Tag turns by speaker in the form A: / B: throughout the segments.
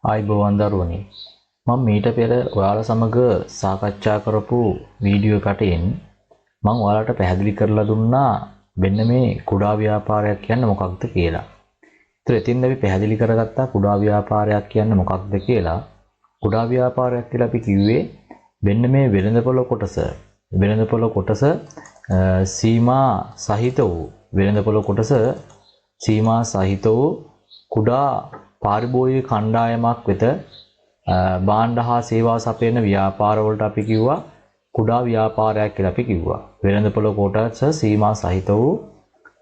A: ආයිබෝවන් දරුවනි මම මීට පෙර ඔයාලා සමග සාකච්ඡා කරපු වීඩියෝ එකකින් මම ඔයාලට පැහැදිලි කරලා දුන්නා මෙන්න මේ කුඩා ව්‍යාපාරයක් කියන්නේ මොකක්ද කියලා. ඒතර එතින් අපි පැහැදිලි කරගත්තා කුඩා ව්‍යාපාරයක් කියන්නේ මොකක්ද කියලා. කුඩා ව්‍යාපාරයක් කියලා අපි කිව්වේ මෙන්න මේ වෙළඳපොළ කොටස සීමා සහිත වූ වෙළඳපොළ කොටස සීමා සහිත වූ කුඩා පාරිභෝගික කණ්ඩායමක් වෙත භාණ්ඩ හා සේවා සපයන ව්‍යාපාර වලට අපි කිව්වා කුඩා ව්‍යාපාරයක් කියලා අපි කිව්වා. වෙළඳපොළ කොටස සීමා සහිත වූ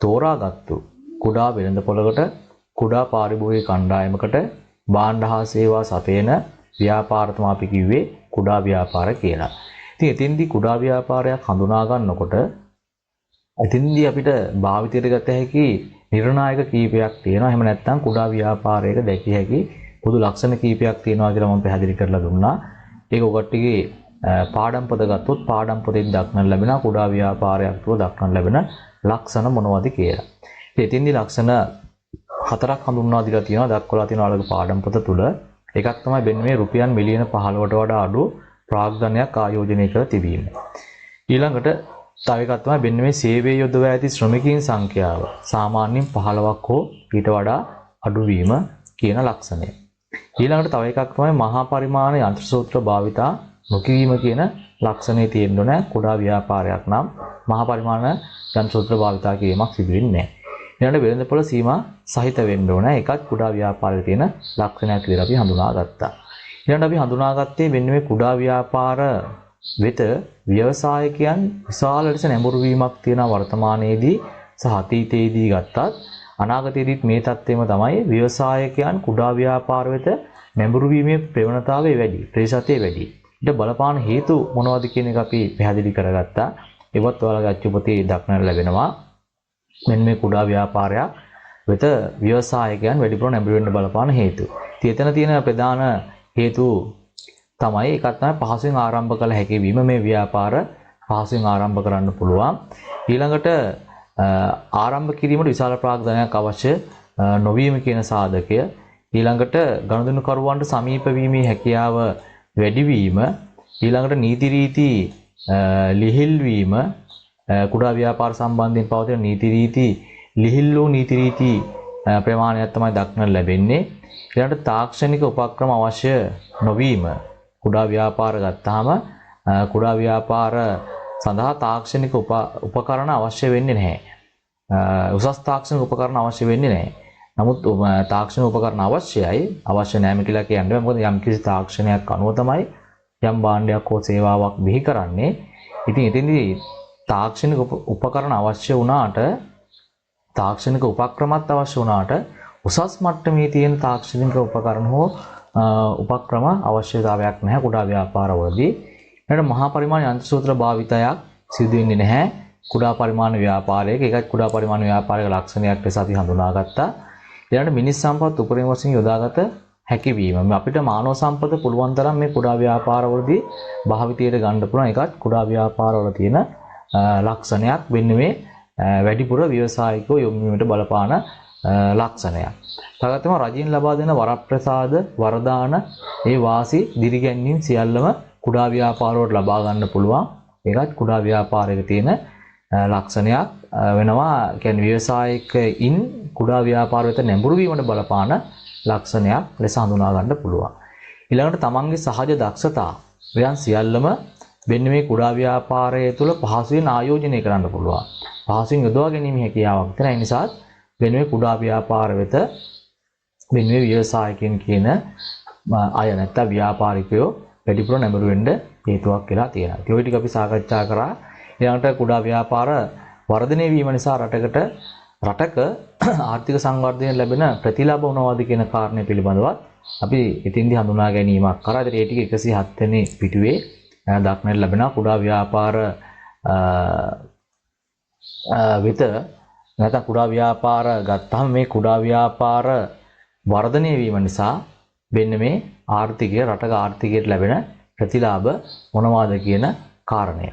A: තෝරාගත්තු කුඩා වෙළඳපොළකට කුඩා පාරිභෝගික කණ්ඩායමකට භාණ්ඩ හා සේවා සපයන ව්‍යාපාර තමයි අපි කිව්වේ කුඩා ව්‍යාපාර කියලා. ඉතින් එතෙන්දී කුඩා ව්‍යාපාරයක් හඳුනා ගන්නකොට එතෙන්දී අපිට භාවිතයට ගත හැකි නිර්ණායක කීපයක් තියෙනවා. එහෙම නැත්නම් කුඩා ව්‍යාපාරයක දැකිය හැකි පොදු ලක්ෂණ කීපයක් තියෙනවා කියලා මම පැහැදිලි කරලා දුන්නා. ඒක ඔයගොල්ලෝගේ පාඩම් පොත ගත්තොත් පාඩම් පොතෙන් දක්නන්න ලැබෙන කුඩා ව්‍යාපාරයක් තුළ දක්නන්න ලැබෙන ලක්ෂණ මොනවද කියලා. ඉතින් එතෙන්දී ලක්ෂණ හතරක් හඳුන්වා දීලා තියෙනවා. දක්වලා තියෙනවා ඔයාලගේ පාඩම් පොත තුළ. එකක් තමයි මෙන්න මේ රුපියල් මිලියන 15ට වඩා අඩු ප්‍රාග්ධනයක් ආයෝජනය කර තිබීම. ඊළඟට තව එකක් තමයි මෙන්න මේ සේවයේ යොදවා ඇති ශ්‍රමිකයන් සංඛ්‍යාව සාමාන්‍යයෙන් 15ක් හෝ ඊට වඩා අඩු වීම කියන ලක්ෂණය. ඊළඟට තව එකක් තමයි මහා පරිමාණ යන්ත්‍ර සූත්‍ර භාවිතා නොකිරීම කියන ලක්ෂණය තියෙන්න ඕන. කුඩා ව්‍යාපාරයක් නම් මහා පරිමාණ යන්ත්‍ර සූත්‍ර භාවිතා කිරීමක් සිදු වෙන්නේ නැහැ. ඊළඟට වෙළඳපොළ සීමා සහිත වෙන්න ඕන. ඒකත් කුඩා ව්‍යාපාරයේ තියෙන ලක්ෂණයක් විදිහට අපි හඳුනාගත්තා. ඊළඟට අපි හඳුනාගත්තේ මෙන්න මේ කුඩා ව්‍යාපාර වෙත ව්‍යවසායකයන් විශාල ලෙස නැඹුරු වීමක් තියෙන වර්තමානයේදී සහ අතීතයේදී ගත්තත් අනාගතයේදීත් මේ තත්ත්වයම තමයි ව්‍යවසායකයන් කුඩා ව්‍යාපාර වෙත නැඹුරු වීමේ ප්‍රවණතාවය වැඩි, ප්‍රතිශතය වැඩි. ඊට බලපාන හේතු මොනවද කියන එක අපි පැහැදිලි කරගත්තා. ඒවත් ඔයාලගේ අච්චු පොතේ දක්නන්න ලැබෙනවා. මෙන්න මේ කුඩා ව්‍යාපාරයක් වෙත ව්‍යවසායකයන් වැඩිපුර නැඹුරු වෙන්න බලපාන හේතු. ඉතින් එතන තියෙන ප්‍රධාන හේතු තමයි එකක් තමයි පහසුවෙන් ආරම්භ කළ හැකි වීම. මේ ව්‍යාපාර පහසුවෙන් ආරම්භ කරන්න පුළුවන්. ඊළඟට ආරම්භ කිරීමට විශාල ප්‍රාග්ධනයක් අවශ්‍ය නොවීම කියන සාධකය. ඊළඟට ගනුදෙනු කරුවන්ට සමීප වීමේ හැකියාව වැඩි වීම. ඊළඟට නීති රීති ලිහිල් වීම. කුඩා ව්‍යාපාර සම්බන්ධයෙන් පවතින නීති රීති ලිහිල් වූ නීති රීති ප්‍රමාණයක් තමයි දක්නට ලැබෙන්නේ. ඊළඟට තාක්ෂණික උපක්‍රම අවශ්‍ය නොවීම. කුඩා ව්‍යාපාර ගත්තාම කුඩා ව්‍යාපාර සඳහා තාක්ෂණික උපකරණ අවශ්‍ය වෙන්නේ නැහැ. උසස් තාක්ෂණික උපකරණ අවශ්‍ය වෙන්නේ නැහැ. නමුත් තාක්ෂණික උපකරණ අවශ්‍යයි. අවශ්‍ය නැහැ කියලා කියන්නේ මොකද යම් කිසි තාක්ෂණයක් අනුව තමයි යම් භාණ්ඩයක් හෝ සේවාවක් බිහි කරන්නේ. ඉතින් එතෙන්දී තාක්ෂණික උපකරණ අවශ්‍ය වුණාට තාක්ෂණික උපක්‍රමත් අවශ්‍ය වුණාට උසස් මට්ටමේ තියෙන තාක්ෂණික උපකරණ හෝ උපක්‍රම අවශ්‍යතාවයක් නැහැ කුඩා ව්‍යාපාරවලදී. ඊට මහා පරිමාණ යන්ත්‍ර සූත්‍ර භාවිතයක් සිදු වෙන්නේ නැහැ කුඩා පරිමාණ ව්‍යාපාරයක. ඒකත් කුඩා පරිමාණ ව්‍යාපාරයක ලක්ෂණයක් ලෙස අපි හඳුනාගත්තා. ඊළඟට මිනිස් සම්පත් උපරිම වශයෙන් යොදාගත හැකි වීම. අපිට මානව සම්පත පුළුවන් තරම් මේ කුඩා ව්‍යාපාරවලදී භාවිතයට ගන්න පුළුවන්. ඒකත් කුඩා ව්‍යාපාරවල තියෙන ලක්ෂණයක් වෙන්නේ මේ වැඩිපුර ව්‍යවසායිකව යොමු වීමට බලපාන ලක්ෂණයක්. තවත් තමයි රජයෙන් ලබා දෙන වරප්‍රසාද වරදාන ඒ වාසි දිරිගැන්වීම් සියල්ලම කුඩා ව්‍යාපාරවලට ලබා ගන්න පුළුවන්. ඒකත් කුඩා ව්‍යාපාරයක තියෙන ලක්ෂණයක් වෙනවා. කියන්නේ ව්‍යවසායිකයින් කුඩා ව්‍යාපාර වෙත නැඹුරු වීමට බලපාන ලක්ෂණයක් ලෙස හඳුනා ගන්න පුළුවන්. ඊළඟට තමන්ගේ සහජ දක්ෂතා වයන් සියල්ලම මෙන්න මේ කුඩා ව්‍යාපාරය තුළ පහසුවෙන් ආයෝජනය කරන්න පුළුවන්. පහසුවෙන් යොදවා ගැනීම හැකියාවක් තියෙන. ඒ නිසා මෙන්න මේ කුඩා ව්‍යාපාර වෙත මෙන්න මේ ව්‍යවසායකයන් කියන අය නැත්නම් ව්‍යාපාරිකයෝ වැඩිපුර නැඹුරු වෙන්න හේතුවක් වෙලා තියෙනවා. ඒ ටික අපි සාකච්ඡා කරා. ඊළඟට කුඩා ව්‍යාපාර වර්ධනය වීම නිසා රටක ආර්ථික සංවර්ධනය ලැබෙන ප්‍රතිලාභ මොනවද කියන කාරණය පිළිබඳව අපි ඉතින්දි හඳුනා ගැනීමක් කරා. ඒ ටික 107 වෙනි පිටුවේ දක්නට ලැබෙන කුඩා ව්‍යාපාර වෙත නැත්නම් කුඩා ව්‍යාපාර ගත්තාම මේ කුඩා ව්‍යාපාර වර්ධනය වීම නිසා වෙන්න මේ ආර්ථිකය රටක ආර්ථිකයට ලැබෙන ප්‍රතිලාභ මොනවාද කියන කාරණය.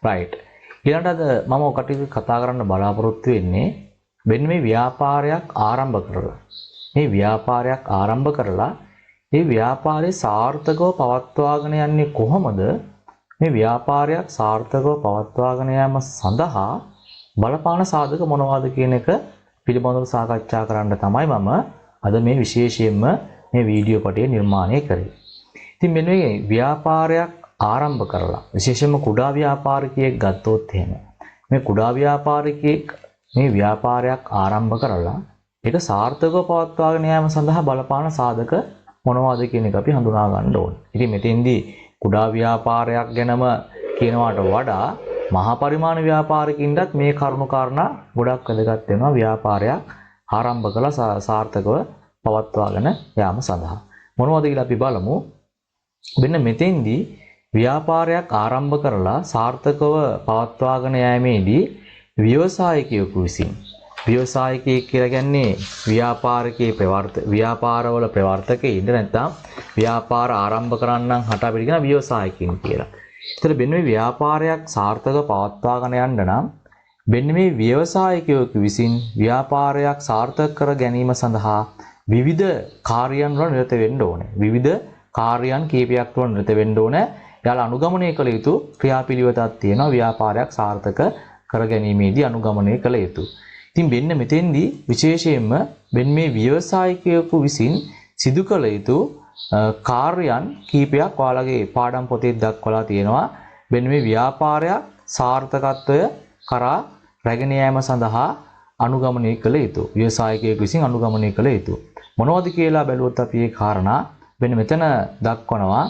A: right. ඊළඟට මම ඔකට කතා කරන්න බලාපොරොත්තු වෙන්නේ මෙන්න මේ ව්‍යාපාරයක් ආරම්භ කරලා මේ ව්‍යාපාරය සාර්ථකව පවත්වාගෙන යන්නේ කොහොමද? මේ ව්‍යාපාරයක් සාර්ථකව පවත්වාගෙන යාම සඳහා බලපාන සාධක මොනවාද කියන එක පිළිබඳව සාකච්ඡා කරන්න තමයි මම අද මේ විශේෂයෙන්ම මේ වීඩියෝ කොටය නිර්මාණය කරේ. ඉතින් මෙන්න මේ ව්‍යාපාරයක් ආරම්භ කරලා විශේෂයෙන්ම කුඩා ව්‍යාපාරිකයෙක් ගත්තොත් එහෙම මේ කුඩා ව්‍යාපාරිකයෙක් මේ ව්‍යාපාරයක් ආරම්භ කරලා ඒක සාර්ථකව පවත්වාගෙන යාම සඳහා බලපාන සාධක මොනවද කියන එක අපි හඳුනා ගන්න ඕනේ. ඉතින් මෙතෙන්දී කුඩා ව්‍යාපාරයක් ගැනම කියනවාට වඩා මහා පරිමාණ ව්‍යාපාරිකින්ටත් මේ කරුණු කාරණා ගොඩක් වැදගත් වෙනවා ව්‍යාපාරයක් ආරම්භ කළා සාර්ථකව පවත්වාගෙන යාම සඳහා. මොනවද කියලා අපි බලමු. මෙන්න මෙතෙන්දී ව්‍යාපාරයක් ආරම්භ කරලා සාර්ථකව පවත්වාගෙන යෑමේදී ව්‍යවසායකයෙකු විසින් ව්‍යවසායකයෙක් කියලා කියන්නේ ව්‍යාපාරවල ප්‍රවර්තකයින්ද නැත්නම් ව්‍යාපාර ආරම්භ කරන්නන් හට අපිට කියන ව්‍යවසායකින් කියලා. ඒතර මෙන්න මේ ව්‍යාපාරයක් සාර්ථකව පවත්වාගෙන යන්න නම් මෙන්න මේ ව්‍යවසායකයෙකු විසින් ව්‍යාපාරයක් සාර්ථක කර ගැනීම සඳහා විවිධ කාර්යයන් වල නිරත වෙන්න ඕනේ. විවිධ කාර්යයන් කීපයක් වල නිරත වෙන්න ඕනේ. එයාලා අනුගමනය කළ යුතු ක්‍රියාපිළිවෙතක් තියෙනවා ව්‍යාපාරයක් සාර්ථක කර ගැනීමේදී අනුගමනය කළ යුතු. ඉතින් මෙන්න මෙතෙන්දී විශේෂයෙන්ම මෙන්න මේ ව්‍යවසායකයෙකු විසින් සිදු කළ යුතු කාර්යයන් කීපයක් ඔයාලගේ පාඩම් පොතේ දක්වලා තියෙනවා. මෙන්න මේ ව්‍යාපාරයක් සාර්ථකත්වය කරා රැගෙන යාම සඳහා අනුගමනය කළ යුතු. ව්‍යවසායකයෙකු විසින් අනුගමනය කළ යුතු. මොනවද කියලා බැලුවොත් අපි මේ කාරණා මෙන්න මෙතන දක්වනවා.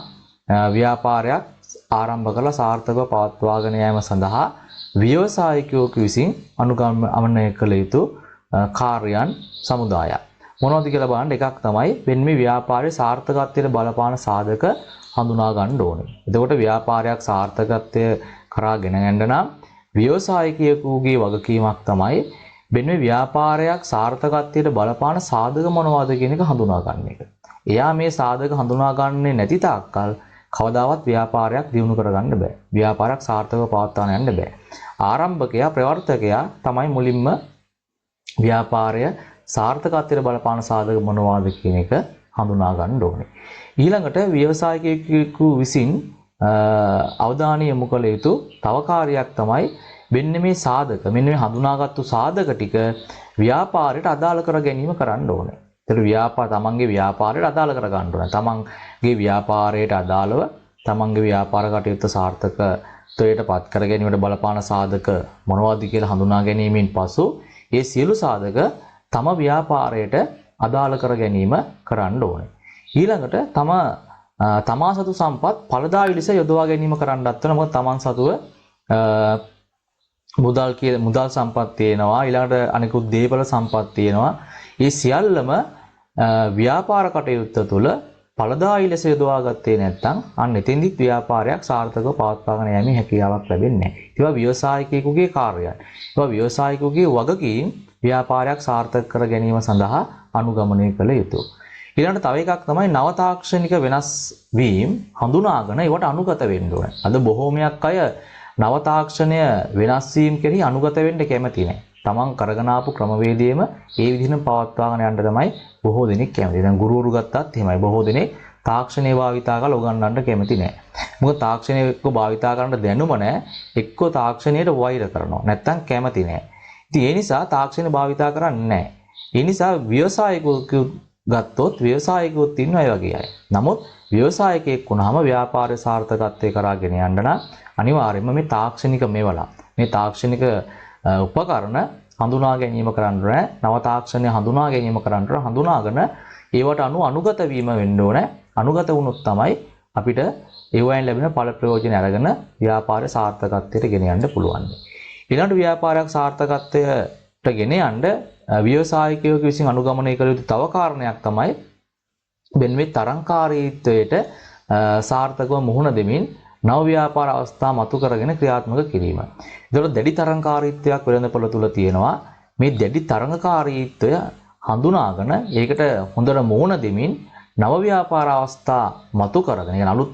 A: ව්‍යාපාරයක් ආරම්භ කරලා සාර්ථකව පවත්වාගෙන යාම සඳහා ව්‍යවසායකයෙකු විසින් අනුගමනය කළ යුතු කාර්යයන් සමුදායක්. මොනවද කියලා බලන්න එකක් තමයි මෙන්න මේ ව්‍යාපාරයේ සාර්ථකත්වයට බලපාන සාධක හඳුනා ගන්න ඕනේ. එතකොට ව්යාපාරයක් සාර්ථකත්වය කරා ගෙන යන්න නම් ව්‍යවසායකයෙකුගේ වගකීමක් තමයි මෙන්න මේ ව්‍යාපාරයක් සාර්ථකත්වයට බලපාන සාධක මොනවද කියන එක හඳුනා ගන්න එක. එයා මේ සාධක හඳුනා ගන්නේ නැති තාක්කල් කවදාවත් ව්‍යාපාරයක් දියුණු කරගන්න බෑ. ව්‍යාපාරයක් සාර්ථකව පවත්වාගෙන යන්න බෑ. ආරම්භකයා ප්‍රවර්තකයා තමයි මුලින්ම ව්‍යාපාරය සාර්ථකත්වයට බලපාන සාධක මොනවාද කියන එක හඳුනා ගන්න ඕනේ. ඊළඟට ව්‍යවසායකයෙකු විසින් අවධානය යොමු කළ යුතු තව කාර්යයක් තමයි මෙන්න මේ සාධක මෙන්න මේ හඳුනාගත්තු සාධක ටික ව්‍යාපාරයට අදාළ කර ගැනීම කරන්න ඕනේ. තමන්ගේ ව්‍යාපාරයට අදාළ කර ගන්න ඕනේ. තමන්ගේ ව්‍යාපාරයට අදාළව තමන්ගේ ව්‍යාපාර කටයුත්ත සාර්ථකත්වයට පත් කර ගැනීමට බලපාන සාධක මොනවද කියලා හඳුනා ගැනීමෙන් පසු ඒ සියලු සාධක තම ව්‍යාපාරයට අදාළ කර ගැනීම කරන්න ඕනේ. ඊළඟට තමා සතු සම්පත් ඵලදායී ලෙස යොදවා ගැනීම කරන්නත් ඕන. මොකද තමන් සතුව මුදල් සම්පත් තියෙනවා. ඊළඟට අනිකුත් දේපල සම්පත් තියෙනවා. මේ සියල්ලම ව්‍යාපාර කටයුත්ත තුළ ඵලදායී ලෙස යොදවා ගත්තේ නැත්නම් අන්න එතෙන්දිත් ව්‍යාපාරයක් සාර්ථකව පවත්වාගෙන යෑමේ හැකියාවක් ලැබෙන්නේ නැහැ. ඒවා ව්‍යවසායකයෙකුගේ කාර්යයන්. ඒවා ව්‍යවසායකයෙකුගේ වගකීම් ව්‍යාපාරයක් සාර්ථක කර ගැනීම සඳහා අනුගමනය කළ යුතුය. ඊළඟට තව එකක් තමයි නව තාක්ෂණික වෙනස් වීම හඳුනාගෙන ඒවට අනුගත වෙන්න ඕනේ. අද බොහෝමයක් අය නව තාක්ෂණය වෙනස් වීම කෙරෙහි අනුගත වෙන්න කැමති නැහැ. තමන් කරගෙන ආපු ක්‍රමවේදයේම ඒ විදිහටම පවත්වාගෙන යන්න තමයි බොහෝ දෙනෙක් කැමති. දැන් ගුරුවරු ගත්තත් එහෙමයි. බොහෝ දෙනෙක් තාක්ෂණය භාවිතා කරලා උගන්වන්න කැමති නැහැ. මොකද තාක්ෂණය එක්ක භාවිතා කරන්න දැනුම නැහැ. එක්ක තාක්ෂණයට වෛර කරනවා. නැත්තම් කැමති නැහැ. ඉතින් ඒ නිසා තාක්ෂණය භාවිතා කරන්නේ නැහැ. ඒ නිසා ව්‍යවසායකයෙකු ගත්තොත් ව්‍යවසායකයෙකුත් ඉන්නවා ඒ වගේ අය. නමුත් ව්‍යවසායකයෙක් වුණාම ව්‍යාපාර සාර්ථකත්වයේ කරාගෙන යන්න නම් අනිවාර්යයෙන්ම මේ තාක්ෂණික මෙවලා මේ තාක්ෂණික උපකරණ හඳුනා ගැනීම කරන්න ඕනේ. නව තාක්ෂණය හඳුනා ගැනීම කරන්න ඕනේ. හඳුනාගෙන ඒවට අනුගත වීම වෙන්න ඕනේ. අනුගත වුණොත් තමයි අපිට ඒවයින් ලැබෙන ඵල ප්‍රයෝජන අරගෙන ව්‍යාපාරය සාර්ථකත්වයට ගෙන යන්න පුළුවන්. ඊළඟට ව්‍යාපාරයක් සාර්ථකත්වයට ගෙන යන්න ව්‍යවසායකයෙකු විසින් අනුගමනය කළ යුතු තව කාරණයක් තමයි මෙන්න මේ තරංකාරීත්වයට සාර්ථකව මුහුණ දෙමින් නව ව්‍යාපාර අවස්ථා මතු කරගෙන ක්‍රියාත්මක කිරීම. ඒතකොට දැඩි තරංකාරීත්වයක් වෙළඳපොළ තුල තියෙනවා. මේ දැඩි තරංකාරීත්වය හඳුනාගෙන ඒකට හොඳට මුහුණ දෙමින් නව ව්‍යාපාර අවස්ථා මතු කරගෙන يعني අලුත්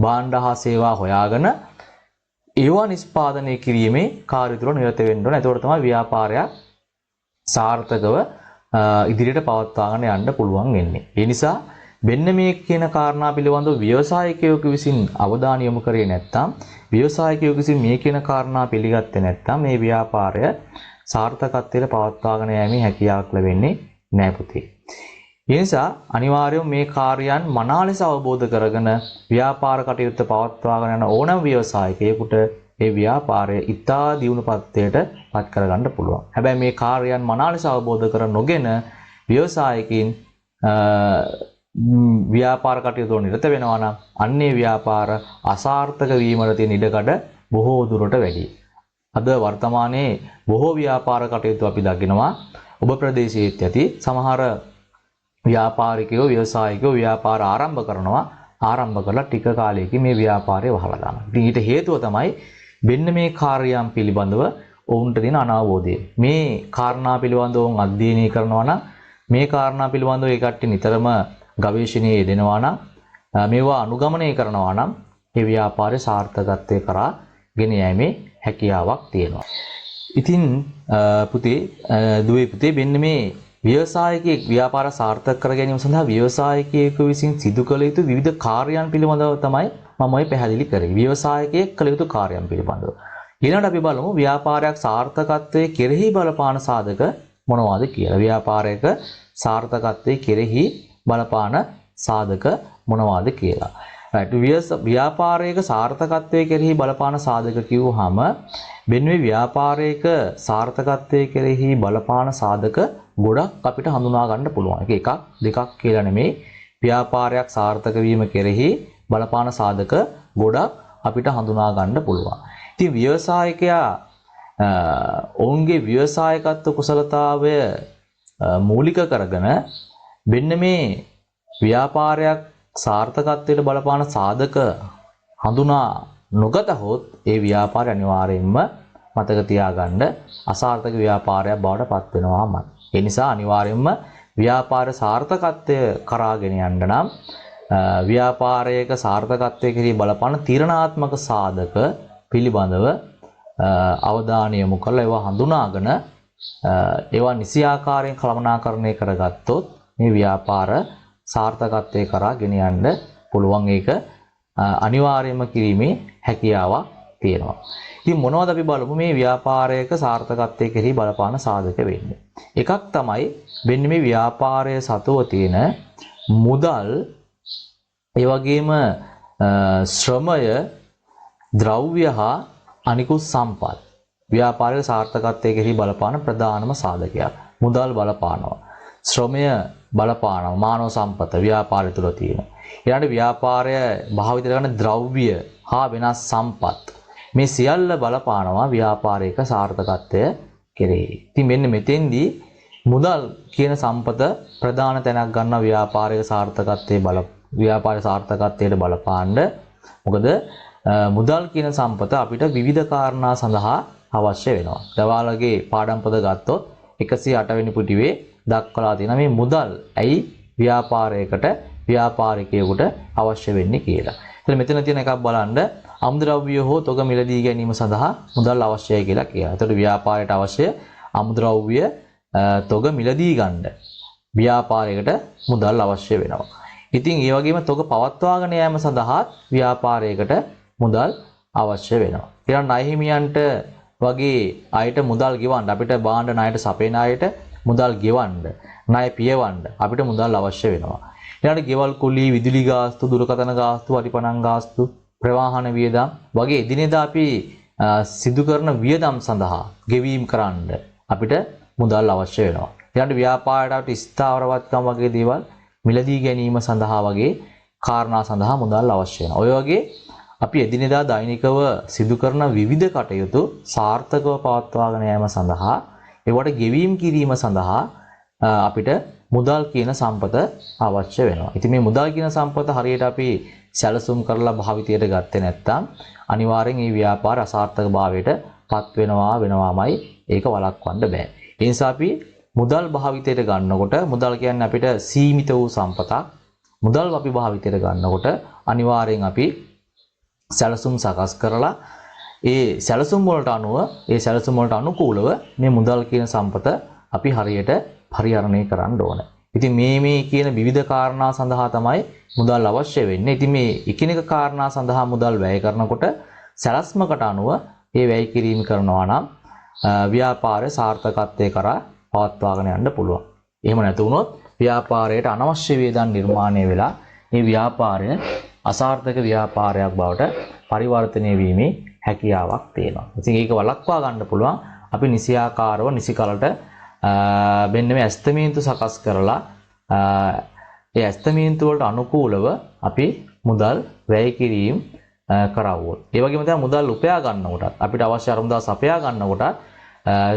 A: භාණ්ඩ හා සේවා හොයාගෙන ඒවා නිෂ්පාදනය කිරීමේ කාර්ය තුල නිරත වෙන්න ඕන. ඒතකොට තමයි ව්‍යාපාරයක් සාර්ථකව ඉදිරියට පවත්වාගෙන යන්න පුළුවන් වෙන්නේ. ඒ නිසා මෙන්න මේ කියන කාරණා පිළිබඳව ව්‍යවසායිකයෙකු විසින් අවධානය යොමු කරේ නැත්නම් ව්‍යවසායිකයෙකු විසින් මේ කියන කාරණා පිළිගත්තේ නැත්නම් මේ ව්‍යාපාරය සාර්ථකත්වයට පවත්වාගෙන යෑමේ හැකියාවක් ලැබෙන්නේ නැහැ පුතේ. ඒ නිසා අනිවාර්යයෙන් මේ කාර්යයන් මනා ලෙස අවබෝධ කරගෙන ව්‍යාපාර කටයුත්ත පවත්වාගෙන යන ඕනම ව්‍යවසායිකයෙකුට ඒ ව්‍යාපාරය ඉතා දියුණු පත්වයට පත් කරගන්න පුළුවන්. හැබැයි මේ කාර්යයන් මනා ලෙස අවබෝධ කර නොගෙන ව්‍යවසායකින් ව්‍යාපාර කටයුතු වල නිරත වෙනවා නම් අන්නේ ව්‍යාපාර අසාර්ථක වීමට තියෙන ඉඩකඩ බොහෝ දුරට වැඩි. අද වර්තමානයේ බොහෝ ව්‍යාපාර කටයුතු අපි දකිනවා ඔබ ප්‍රදේශයේත් ඇති සමහර ව්‍යාපාරිකයෝ ව්‍යවසායිකයෝ ව්‍යාපාර ආරම්භ කරනවා. ආරම්භ කරලා ටික කාලයකින් මේ ව්‍යාපාරය වහලා දානවා. ඉතින් ඊට හේතුව තමයි මෙන්න මේ කාර්යයන් පිළිබඳව ඔවුන්ට තියෙන අනාවෝදය. මේ කාරණා පිළිබඳව ඔවුන් අධ්‍යයනය කරනවා නම් මේ කාරණා පිළිබඳව ඒ කට්ටිය නිතරම ගවේෂණයේ යෙදෙනවා නම් මේවා අනුගමනය කරනවා නම් මේ ව්‍යාපාරයේ සාර්ථකත්වයේ කරා ගෙන යෑමේ හැකියාවක් තියෙනවා. ඉතින් පුතේ දුවේ පුතේ මෙන්න මේ ව්‍යවසායකයෙක් ව්‍යාපාර සාර්ථක කර ගැනීම සඳහා ව්‍යවසායකයෙකු විසින් සිදු කළ යුතු විවිධ කාර්යයන් පිළිබඳව තමයි මම ඔය පැහැදිලි කරේ. ව්‍යවසායකයෙක් කළ යුතු කාර්යයන් පිළිබඳව. ඊළඟට අපි බලමු ව්‍යාපාරයක් සාර්ථකත්වයේ කෙරෙහි බලපාන සාධක මොනවාද කියලා. ව්‍යාපාරයක සාර්ථකත්වයේ කෙරෙහි බලපාන සාධක මොනවාද කියලා. ව්‍යාපාරයක සාර්ථකත්වයේ කෙරෙහි බලපාන සාධක කිව්වහම මෙන්න මේ ව්‍යාපාරයක සාර්ථකත්වයේ කෙරෙහි බලපාන සාධක ගොඩක් අපිට හඳුනා ගන්න පුළුවන්. ඒක එකක් දෙකක් කියලා නෙමෙයි. ව්‍යාපාරයක් සාර්ථක වීම කෙරෙහි බලපාන සාධක ගොඩක් අපිට හඳුනා ගන්න පුළුවන්. ඉතින් ව්‍යවසායකයා ඔවුන්ගේ ව්‍යවසායකත්ව කුසලතාවය මූලික කරගෙන මෙන්න මේ ව්‍යාපාරයක් සාර්ථකත්වයට බලපාන සාධක හඳුනා නොගතහොත් ඒ ව්‍යාපාරය අනිවාර්යයෙන්ම මතක තියාගන්න අසාර්ථක ව්‍යාපාරයක් බවට පත් වෙනවාමයි. ඒ නිසා අනිවාර්යයෙන්ම ව්‍යාපාර සාර්ථකත්වය කරාගෙන යන්න නම් ව්‍යාපාරයක සාර්ථකත්වයේ කෙරෙහි බලපාන තීරණාත්මක සාධක පිළිබඳව අවධානය යොමු කරලා ඒවා හඳුනාගෙන ඒවා නිසි ආකාරයෙන් කළමනාකරණය කරගත්තොත් මේ ව්‍යාපාර සාර්ථකත්වයේ කරා ගෙන යන්න පුළුවන්. ඒක අනිවාර්යයෙන්ම කිරීමේ හැකියාවක් තියෙනවා. ඉතින් මොනවද අපි බලමු මේ ව්‍යාපාරයක සාර්ථකත්වයේ කෙරෙහි බලපාන සාධක වෙන්නේ. එකක් තමයි මෙන්න මේ ව්‍යාපාරය සතුව තියෙන මුදල්, ඒ වගේම ශ්‍රමය, ද්‍රව්‍ය හා අනිකුත් සම්පත්. ව්‍යාපාරයේ සාර්ථකත්වයේ කෙරෙහි බලපාන ප්‍රධානම සාධකයක්. මුදල් බලපානවා. ශ්‍රමය බලපානවා. මානව සම්පත ව්‍යාපාරය තුළ තියෙන. ඊළඟට ව්‍යාපාරය භාවිත කරන ද්‍රව්‍ය හා වෙනස් සම්පත්. මේ සියල්ල බලපානවා ව්‍යාපාරයක සාර්ථකත්වය කෙරෙහි. ඉතින් මෙන්න මෙතෙන්දී මුදල් කියන සම්පත ප්‍රධාන තැනක් ගන්නවා ව්‍යාපාරයක සාර්ථකත්වයට බලපාන්න. මොකද මුදල් කියන සම්පත අපිට විවිධ කාරණා සඳහා අවශ්‍ය වෙනවා. දවාලගේ පාඩම් පොත ගත්තොත් 108 වෙනි පුටිවේ දක්වලා තියෙන මේ මුදල් ඇයි ව්‍යාපාරිකයෙකුට අවශ්‍ය වෙන්නේ කියලා. එතන මෙතන තියෙන එකක් බලන්න අමුද්‍රව්‍ය හෝ තොග මිලදී ගැනීම සඳහා මුදල් අවශ්‍යයි කියලා කියනවා. එතකොට ව්‍යාපාරයට අවශ්‍ය අමුද්‍රව්‍ය තොග මිලදී ගන්න ව්‍යාපාරයකට මුදල් අවශ්‍ය වෙනවා. ඉතින් ඒ වගේම තොග පවත්වාගෙන යාම සඳහා ව්යාපාරයකට මුදල් අවශ්‍ය වෙනවා. ඊළඟ ණය හිමියන්ට වගේ අයට මුදල් ගෙවන්න අපිට බාණ්ඩ ණයට සපයන අයට මුදල් ගෙවන්න, ණය පියවන්න අපිට මුදල් අවශ්‍ය වෙනවා. ඊළඟ ගෙවල් කුලී, විදුලි ගාස්තු, දුරකථන ගාස්තු, අඩිපණන් ගාස්තු, ප්‍රවාහන වියදම් වගේ එදිනෙදා අපි සිදු කරන වියදම් සඳහා ගෙවීම් කරන්න අපිට මුදල් අවශ්‍ය වෙනවා. ඊළඟ ව්‍යාපාරයට ස්ථාවරවත්කම් වගේ දේවල් මිලදී ගැනීම සඳහා වගේ කාරණා සඳහා මුදල් අවශ්‍ය වෙනවා. ඔය වගේ අපි එදිනෙදා දෛනිකව සිදු කරන විවිධ කටයුතු සාර්ථකව පවත්වාගෙන යාම සඳහා ඒවට ගෙවීම් කිරීම සඳහා අපිට මුදල් කියන සම්පත අවශ්‍ය වෙනවා. ඉතින් මේ මුදල් කියන සම්පත හරියට අපි සැලසුම් කරලා භාවිතයට ගත්තේ නැත්නම් අනිවාර්යෙන් මේ ව්‍යාපාර අසාර්ථක භාවයට පත් වෙනවාමයි. ඒක වළක්වන්න බෑ. ඒ නිසා අපි මුදල් භාවිතයට ගන්නකොට මුදල් කියන්නේ අපිට සීමිත වූ සම්පතක්. මුදල් අපි භාවිතයට ගන්නකොට අනිවාර්යෙන් අපි සැලසුම් සකස් කරලා ඒ සැලසුම් වලට අනුකූලව මේ මුදල් කියන සම්පත අපි හරියට පරිහරණය කරන්න ඕනේ. ඉතින් මේ කියන විවිධ කාරණා සඳහා තමයි මුදල් අවශ්‍ය වෙන්නේ. ඉතින් මේ එකිනෙක කාරණා සඳහා මුදල් වැය කරනකොට සැලැස්මකට අනුව ඒ වැය කිරීම කරනවා නම් ව්‍යාපාරය සාර්ථකත්වයේ කරා පවත්වාගෙන යන්න පුළුවන්. එහෙම නැතු වුණොත් ව්‍යාපාරයට අනවශ්‍ය වේදන් නිර්මාණය වෙලා මේ ව්‍යාපාරය අසාර්ථක ව්‍යාපාරයක් බවට පරිවර්තනය වීමේ හැකියාවක් තියෙනවා. ඉතින් ඒක වළක්වා ගන්න පුළුවන් අපි නිසියාකාරව නිසි කලට මෙන්න මේ ඇස්තමීන්තු සකස් කරලා ඒ ඇස්තමීන්තු වලට අනුකූලව අපි මුදල් වැය කිරීම කරවුවොත්. ඒ වගේම තමයි මුදල් උපයා ගන්නකොටත් අපිට අවශ්‍ය අරමුදල් සපයා ගන්නකොටත්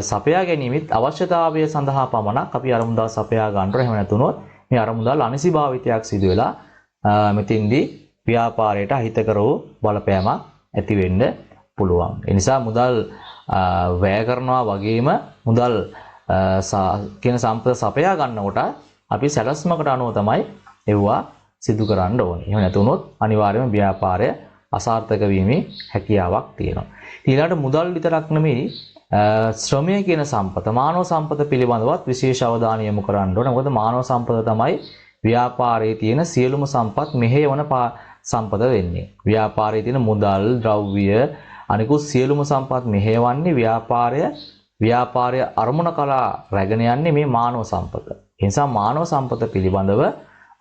A: සපයා ගැනීමත් අවශ්‍යතාවය සඳහා පමණක් අපි අරමුදල් සපයා ගන්නවා. එහෙම නැතුනොත් මේ අරමුදල් අනිසි භාවිතයක් සිදු වෙලා මෙතින්දී ව්‍යාපාරයට අහිතකර වූ බලපෑමක් ඇති වෙන්න පුළුවන්. ඒ නිසා මුදල් වැය කරනවා වගේම මුදල් කියන සම්පත සපයා ගන්නකොට අපි සැලැස්මකට අනුව තමයි ඒවා සිදු කරන්න ඕනේ. එහෙම නැතුනොත් අනිවාර්යයෙන්ම ව්‍යාපාරය අසාර්ථක වීමේ හැකියාවක් තියෙනවා. ඊළඟට මුදල් විතරක් නෙමෙයි ශ්‍රමය කියන සම්පත මානව සම්පත පිළිබඳවත් විශේෂ අවධානය යොමු කරන්න ඕනේ. මොකද මානව සම්පත තමයි ව්‍යාපාරයේ තියෙන සියලුම සම්පත් මෙහෙයවන සම්පත වෙන්නේ. ව්‍යාපාරයේ තියෙන මුදල්, ද්‍රව්‍ය, අනිකුත් සියලුම සම්පත් මෙහෙයවන්නේ ව්‍යාපාරය අරමුණ කලා රැගෙන යන්නේ මේ මානව සම්පත. ඒ නිසා මානව සම්පත පිළිබඳව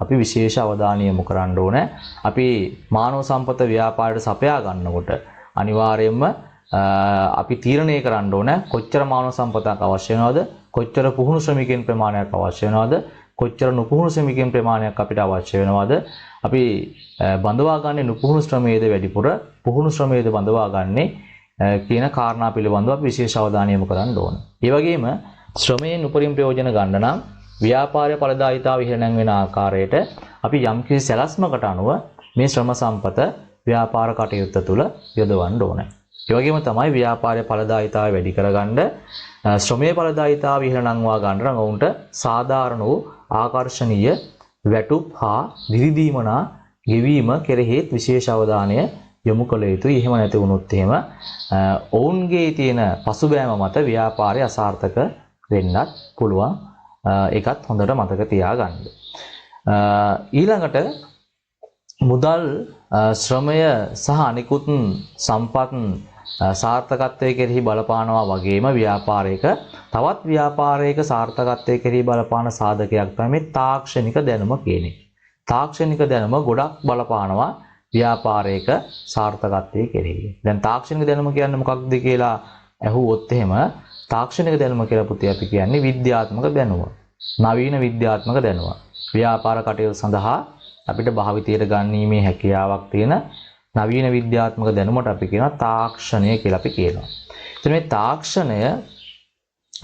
A: අපි විශේෂ අවධානය යොමු කරන්න ඕනේ. අපි මානව සම්පත ව්‍යාපාරයට සපයා ගන්නකොට අනිවාර්යයෙන්ම අපි තීරණය කරන්න ඕනේ කොච්චර මානව සම්පතක් අවශ්‍ය වෙනවද, කොච්චර පුහුණු ශ්‍රමිකයන් ප්‍රමාණයක් අවශ්‍ය වෙනවද, කොච්චර නුපුහුණු ශ්‍රමිකයන් ප්‍රමාණයක් අපිට අවශ්‍ය වෙනවද, අපි බඳවා ගන්නේ නුපුහුණු ශ්‍රමයේද වැඩිපුර, පුහුණු ශ්‍රමයේද බඳවා ගන්නේ කියන කාරණා පිළිබඳව අපි විශේෂ අවධානය යොමු කරන්න ඕනේ. ඒ වගේම ශ්‍රමයෙන් උපරිම ප්‍රයෝජන ගන්න නම් ව්‍යාපාරයේ ඵලදායීතාව ඉහළ නැංවෙන ආකාරයට අපි යම්කිසි සැලැස්මකට අනුව මේ ශ්‍රම සම්පත ව්‍යාපාර කටයුත්ත තුළ යොදවන්න ඕනේ. ඒ වගේම තමයි ව්‍යාපාරයේ ඵලදායීතාවය වැඩි කරගන්න ශ්‍රමයේ ඵලදායීතාව ඉහළ නංවා ගන්න නම් ඔවුන්ට සාධාරණ වූ ආකර්ශනීය වැටුප් හා දිරිදීමනා ගෙවීම කෙරෙහි විශේෂ අවධානය යොමු කළ යුතුයි. එහෙම නැති වුණොත් එහෙම ඔවුන්ගේ තියෙන පසුබෑම මත ව්‍යාපාරය අසාර්ථක වෙන්නත් පුළුවන්. ඒකත් හොඳට මතක තියාගන්න. ඊළඟට මුදල්, ශ්‍රමය සහ අනිකුත් සම්පත් සාර්ථකත්වයේ කෙරෙහි බලපානවා වගේම තවත් ව්‍යාපාරයක සාර්ථකත්වයේ කෙරෙහි බලපාන සාධකයක් තමයි තාක්ෂණික දැනුම කියන්නේ. තාක්ෂණික දැනුම ගොඩක් බලපානවා ව්‍යාපාරයක සාර්ථකත්වයේ කෙරෙහි. දැන් තාක්ෂණික දැනුම කියන්නේ මොකක්ද කියලා ඇහුවොත් එහෙම තාක්ෂණික දැනුම කියලා පුතේ අපි කියන්නේ විද්‍යාත්මක දැනුම. නවීන විද්‍යාත්මක දැනුම. ව්‍යාපාර කටයුතු සඳහා අපිට භාවිතයට ගන්නීමේ හැකියාවක් තියෙන නවීන විද්‍යාත්මක දැනුමට අපි කියනවා තාක්ෂණය කියලා අපි කියනවා. එතන මේ තාක්ෂණය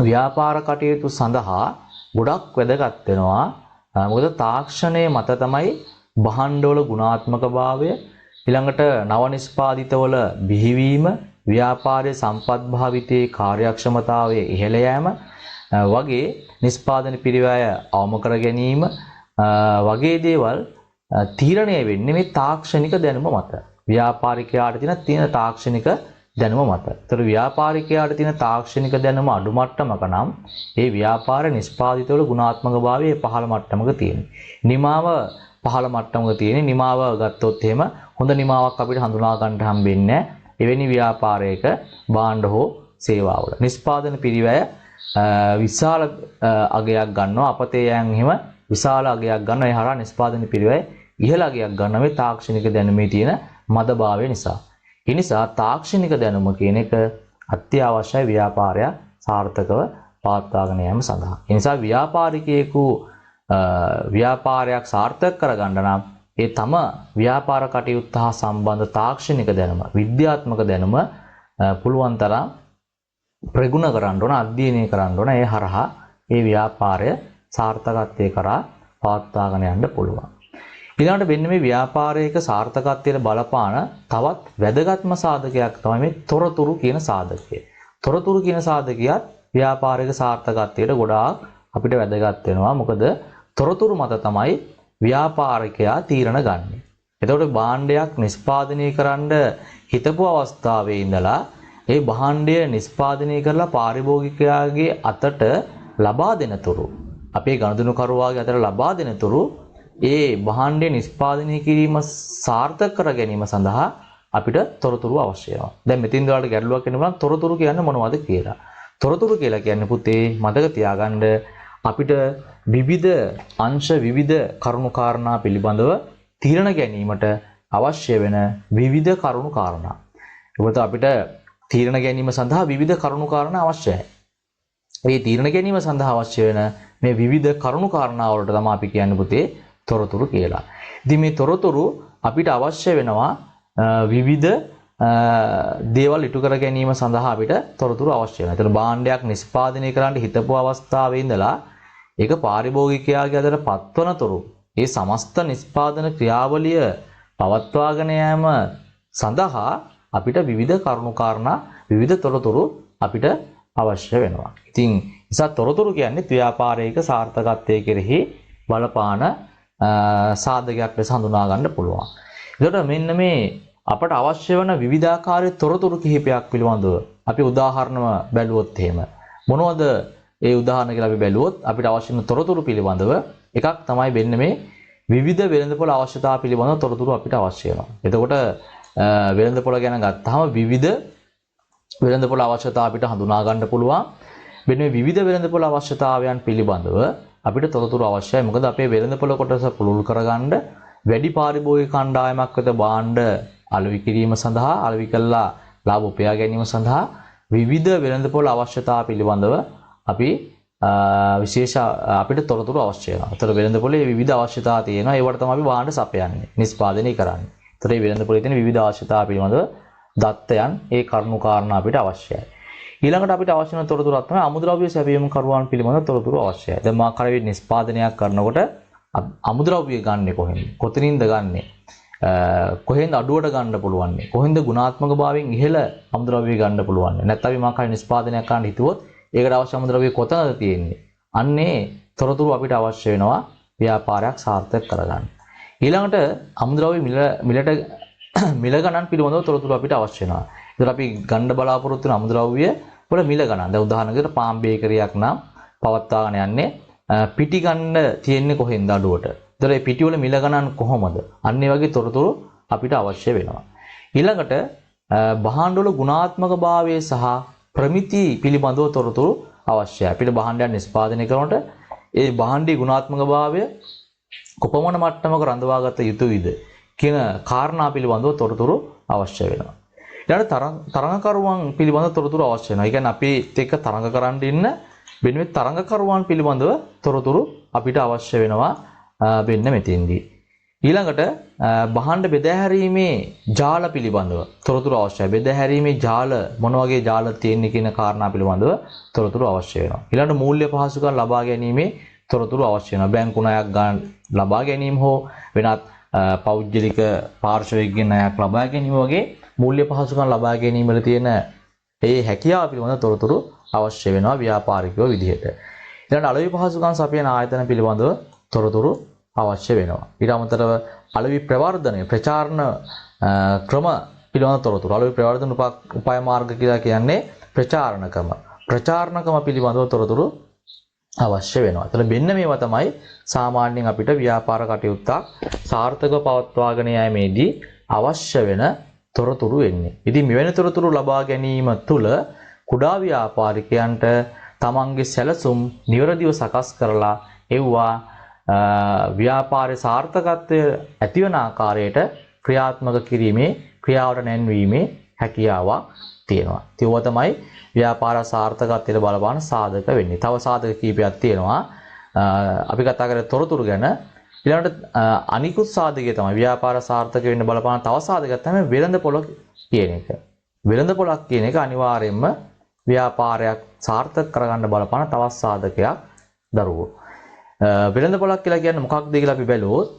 A: ව්‍යාපාර කටයුතු සඳහා ගොඩක් වැදගත් වෙනවා. මොකද තාක්ෂණය මත තමයි භාණ්ඩවල ගුණාත්මක භාවය, ඊළඟට නව නිෂ්පාදිතවල බිහිවීම, ව්‍යාපාරයේ සම්පත් භාවිතයේ කාර්යක්ෂමතාවය ඉහළ යාම වගේ නිෂ්පාදන පිරිවැය අවම කර ගැනීම වගේ දේවල් තීරණය වෙන්නේ මේ තාක්ෂණික දැනුම මත. ව්‍යාපාරිකයාට තියෙන තාක්ෂණික දැනුම මත. ඒතර ව්‍යාපාරිකයාට තියෙන තාක්ෂණික දැනුම අඩු මට්ටමක නම් ඒ ව්‍යාපාර නිෂ්පාදිතවල ගුණාත්මක භාවය පහළ මට්ටමක තියෙනවා. නිමාව පහළ මට්ටමක තියෙන නිමාව ගත්තොත් එහෙම හොඳ නිමාවක් අපිට හඳුනා ගන්න හම්බෙන්නේ නැහැ. එවැනි ව්‍යාපාරයක භාණ්ඩ හෝ සේවාවල නිෂ්පාදන පිරිවැය විශාල අගයක් ගන්නවා. අපතේ යන් එහෙම විශාල අගයක් ගන්නවා. ඒ හරහා නිෂ්පාදන පිරිවැය ඉහළ අගයක් ගන්නවා මේ තාක්ෂණික දැනුමේ තියෙන මදභාවය නිසා. ඒ නිසා තාක්ෂණික දැනුම කියන එක අත්‍යවශ්‍යයි ව්‍යාපාරය සාර්ථකව පවත්වාගෙන යාම සඳහා. ඒ නිසා ව්‍යාපාරිකයෙකු ව්‍යාපාරයක් සාර්ථක කරගන්න නම් ඒ තම ව්‍යාපාර කටයුත්ත හා සම්බන්ධ තාක්ෂණික දැනුම, විද්‍යාත්මක දැනුම පුළුවන් තරම් ප්‍රගුණ කරන්න ඕන, අධ්‍යයනය කරන්න ඕන. ඒ හරහා ඒ ව්‍යාපාරය සාර්ථකත්වයේ කරා පවත්වාගෙන යන්න පුළුවන්. ඊළඟට වෙන්නේ මේ ව්‍යාපාරයක සාර්ථකත්වයට බලපාන තවත් වැදගත්ම සාධකයක් තමයි මේ තොරතුරු කියන සාධකය. තොරතුරු කියන සාධකයත් ව්‍යාපාරයක සාර්ථකත්වයට ගොඩාක් අපිට වැදගත් වෙනවා. මොකද තොරතුරු මත තමයි ව්‍යාපාරිකයා තීරණ ගන්න. එතකොට භාණ්ඩයක් නිෂ්පාදනය කරන්න හිතපු අවස්ථාවේ ඉඳලා ඒ භාණ්ඩය නිෂ්පාදනය කරලා පාරිභෝගිකයාගේ අතට ලබා දෙනතුරු අපේ ගනුදෙනු කරුවාගේ අතර ලබා දෙනතුරු ඒ භාණ්ඩය නිෂ්පාදනය කිරීම සාර්ථක කර ගැනීම සඳහා අපිට තොරතුරු අවශ්‍ය වෙනවා. දැන් මෙතින් ඔයාලට ගැටලුවක් එනවා තොරතුරු කියන්නේ මොනවද කියලා. තොරතුරු කියලා කියන්නේ පුතේ මතක තියාගන්න අපිට විවිධ අංශ විවිධ කරුණු කාරණා පිළිබඳව තීරණ ගැනීමට අවශ්‍ය වෙන විවිධ කරුණු කාරණා. ඒකට අපිට තීරණ ගැනීම සඳහා විවිධ කරුණු කාරණා අවශ්‍යයි. මේ තීරණ ගැනීම සඳහා අවශ්‍ය වෙන මේ විවිධ කරුණු කාරණා වලට තමයි අපි කියන්නේ පුතේ තොරතුරු කියලා. ඉතින් මේ තොරතුරු අපිට අවශ්‍ය වෙනවා විවිධ දේවල් ඉටු කර ගැනීම සඳහා අපිට තොරතුරු අවශ්‍ය වෙනවා. ඒතර භාණ්ඩයක් නිෂ්පාදනය කරන්න හිතපු අවස්ථාවේ ඉඳලා ඒක පාරිභෝගිකයාගේ අතට පත්වනතුරු ඒ සමස්ත නිෂ්පාදන ක්‍රියාවලිය පවත්වාගෙන යාම සඳහා අපිට විවිධ කරුණු කාරණා විවිධ තොරතුරු අපිට අවශ්‍ය වෙනවා. ඉතින් නිසා තොරතුරු කියන්නේ ව්‍යාපාරයක සාර්ථකත්වයේ කෙරෙහි බලපාන සාධකයක් ලෙස හඳුනා ගන්න පුළුවන්. ඒකට මෙන්න මේ අපට අවශ්‍ය වෙන විවිධාකාරයේ තොරතුරු කිහිපයක් පිළිබඳව අපි උදාහරණව බැලුවොත් එහෙම මොනවද ඒ උදාහරණ කියලා අපි බැලුවොත් අපිට අවශ්‍ය වෙන තොරතුරු පිළිබඳව එකක් තමයි වෙන්න මේ විවිධ වෙළඳපොළ අවශ්‍යතා පිළිබඳව තොරතුරු අපිට අවශ්‍ය වෙනවා. එතකොට වෙළඳපොළ ගැන ගත්තාම විවිධ වෙළඳපොළ අවශ්‍යතා අපිට හඳුනා ගන්න පුළුවන්. මෙන්න මේ විවිධ වෙළඳපොළ අවශ්‍යතාවයන් පිළිබඳව අපිට තොරතුරු අවශ්‍යයි. මොකද අපේ වෙළඳපොළ කොටස පුළුල් කරගන්න වැඩි පාරිභෝගික කණ්ඩායමක් වෙත භාණ්ඩ අලෙවි කිරීම සඳහා අලෙවි කළා ලාභ උපයා ගැනීම සඳහා විවිධ වෙළඳපොළ අවශ්‍යතා පිළිබඳව අපි විශේෂ අපිට තොරතුරු අවශ්‍ය වෙනවා. ඒතර වෙළඳපොළේ විවිධ අවශ්‍යතා තියෙනවා. ඒවට තමයි අපි භාණ්ඩ සපයන්නේ, නිෂ්පාදනය කරන්නේ. ඒතර මේ වෙළඳපොළේ තියෙන විවිධ අවශ්‍යතා පිළිබඳව දත්තයන් ඒ කරුණු කාරණා අපිට අවශ්‍යයි. ඊළඟට අපිට අවශ්‍ය වෙන තොරතුරක් තමයි අමුද්‍රව්‍ය සැපයීම කරුවන් පිළිබඳ තොරතුරු අවශ්‍යයි. දැන් මා කරේ නිෂ්පාදනයක් කරනකොට අමුද්‍රව්‍ය ගන්නෙ කොහෙන්ද? කොතනින්ද ගන්නෙ? කොහෙන්ද අඩුවට ගන්න පුළුවන්? කොහෙන්ද ගුණාත්මක භාවයෙන් ඉහළ අමුද්‍රව්‍ය ගන්න පුළුවන්? නැත්නම් මා කරේ නිෂ්පාදනයක් කරන්න හිතුවොත් ඒකට අවශ්‍ය අමුද්‍රව්‍ය කොතනද තියෙන්නේ? අන්නේ තොරතුරු අපිට අවශ්‍ය වෙනවා ව්‍යාපාරයක් සාර්ථක කරගන්න. ඊළඟට අමුද්‍රව්‍ය මිල ගණන් පිළිබඳව තොරතුරු අපිට අවශ්‍ය වෙනවා. ඒතර අපි ගන්න බලාපොරොත්තු වෙන අමුද්‍රව්‍ය වල මිල ගණන්. දැන් උදාහරණයකට පාම් බේකරියක් නම් පවත්වාගෙන යන්නේ පිටි ගන්න තියෙන්නේ කොහෙන්ද අඩුවට. ඒතර මේ පිටි වල මිල ගණන් කොහොමද? අන්න ඒ වගේ තොරතුරු අපිට අවශ්‍ය වෙනවා. ඊළඟට භාණ්ඩ වල ගුණාත්මක භාවය සහ ප්‍රමිති පිළිබඳව තොරතුරු අවශ්‍යයි. අපිට භාණ්ඩයක් නිෂ්පාදනය කරනකොට ඒ භාණ්ඩයේ ගුණාත්මක භාවය කොපමණ මට්ටමක රඳවාගත යුතුයිද කියන කාරණා පිළිබඳව තොරතුරු අවශ්‍ය වෙනවා. ඊළඟට තරඟකරුවන් පිළිබඳව තොරතුරු අවශ්‍ය වෙනවා. ඒ කියන්නේ අපිත් එක්ක තරඟ කරන්න ඉන්න මෙන්න මේ තරඟකරුවන් පිළිබඳව තොරතුරු අපිට අවශ්‍ය වෙනවා වෙන්න මෙතෙන්දී. ඊළඟට භාණ්ඩ බෙදා හැරීමේ ජාල පිළිබඳව තොරතුරු අවශ්‍යයි. බෙදා හැරීමේ ජාල මොන වගේ ජාල තියෙන්නේ කියන කාරණා පිළිබඳව තොරතුරු අවශ්‍ය වෙනවා. ඊළඟට මූල්‍ය පහසුකම් ලබා ගැනීමේ තොරතුරු අවශ්‍ය වෙනවා. බැංකු ණයක් ගන්න ලබා ගැනීම හෝ වෙනත් පෞද්ගලික පාර්ශවයකින් ණයක් ලබා ගැනීම වගේ මූල්‍ය පහසුකම් ලබා ගැනීම වල තියෙන ඒ හැකියාව පිළිබඳ තොරතුරු අවශ්‍ය වෙනවා ව්‍යාපාරිකයෝ විදිහට. ඊළඟට අලෙවි පහසුකම් සපයන ආයතන පිළිබඳව තොරතුරු අවශ්‍ය වෙනවා. ඊට අමතරව අලෙවි ප්‍රවර්ධනය ප්‍රචාරණ ක්‍රම පිළිබඳ තොරතුරු. අලෙවි ප්‍රවර්ධන උපාය මාර්ග කියලා කියන්නේ ප්‍රචාරණකම. ප්‍රචාරණකම පිළිබඳව තොරතුරු අවශ්‍ය වෙනවා. එතන මෙන්න මේවා තමයි සාමාන්‍යයෙන් අපිට ව්‍යාපාර කටයුත්තක් සාර්ථකව පවත්වාගෙන යාමේදී අවශ්‍ය වෙන තොරතුරු වෙන්නේ. ඉතින් මෙවැනි තොරතුරු ලබා ගැනීම තුළ කුඩා ව්‍යාපාරිකයන්ට තමන්ගේ සැලසුම් නිවැරදිව සකස් කරලා එව්වා ව්‍යාපාරයේ සාර්ථකත්වය ඇතිවන ආකාරයට ක්‍රියාත්මක කිරීමේ ක්‍රියාවට නැන්වීමේ හැකියාවක් තියෙනවා. ඒව තමයි ව්‍යාපාර සාර්ථකත්වයට බලපාන සාධක වෙන්නේ. තව සාධක කීපයක් තියෙනවා. අපි කතා කරේ තොරතුරු ගැන. ඊළඟට අනිකුත් සාධකය තමයි ව්‍යාපාර සාර්ථක වෙන්න බලපාන තව සාධකයක් තමයි වෙළඳපොළ කියන එක. වෙළඳපොළක් කියන එක අනිවාර්යයෙන්ම ව්‍යාපාරයක් සාර්ථක කරගන්න බලපාන තවත් සාධකයක් දරුවෝ. වෙළඳපොළක් කියලා කියන්නේ මොකක්ද කියලා අපි බැලුවොත්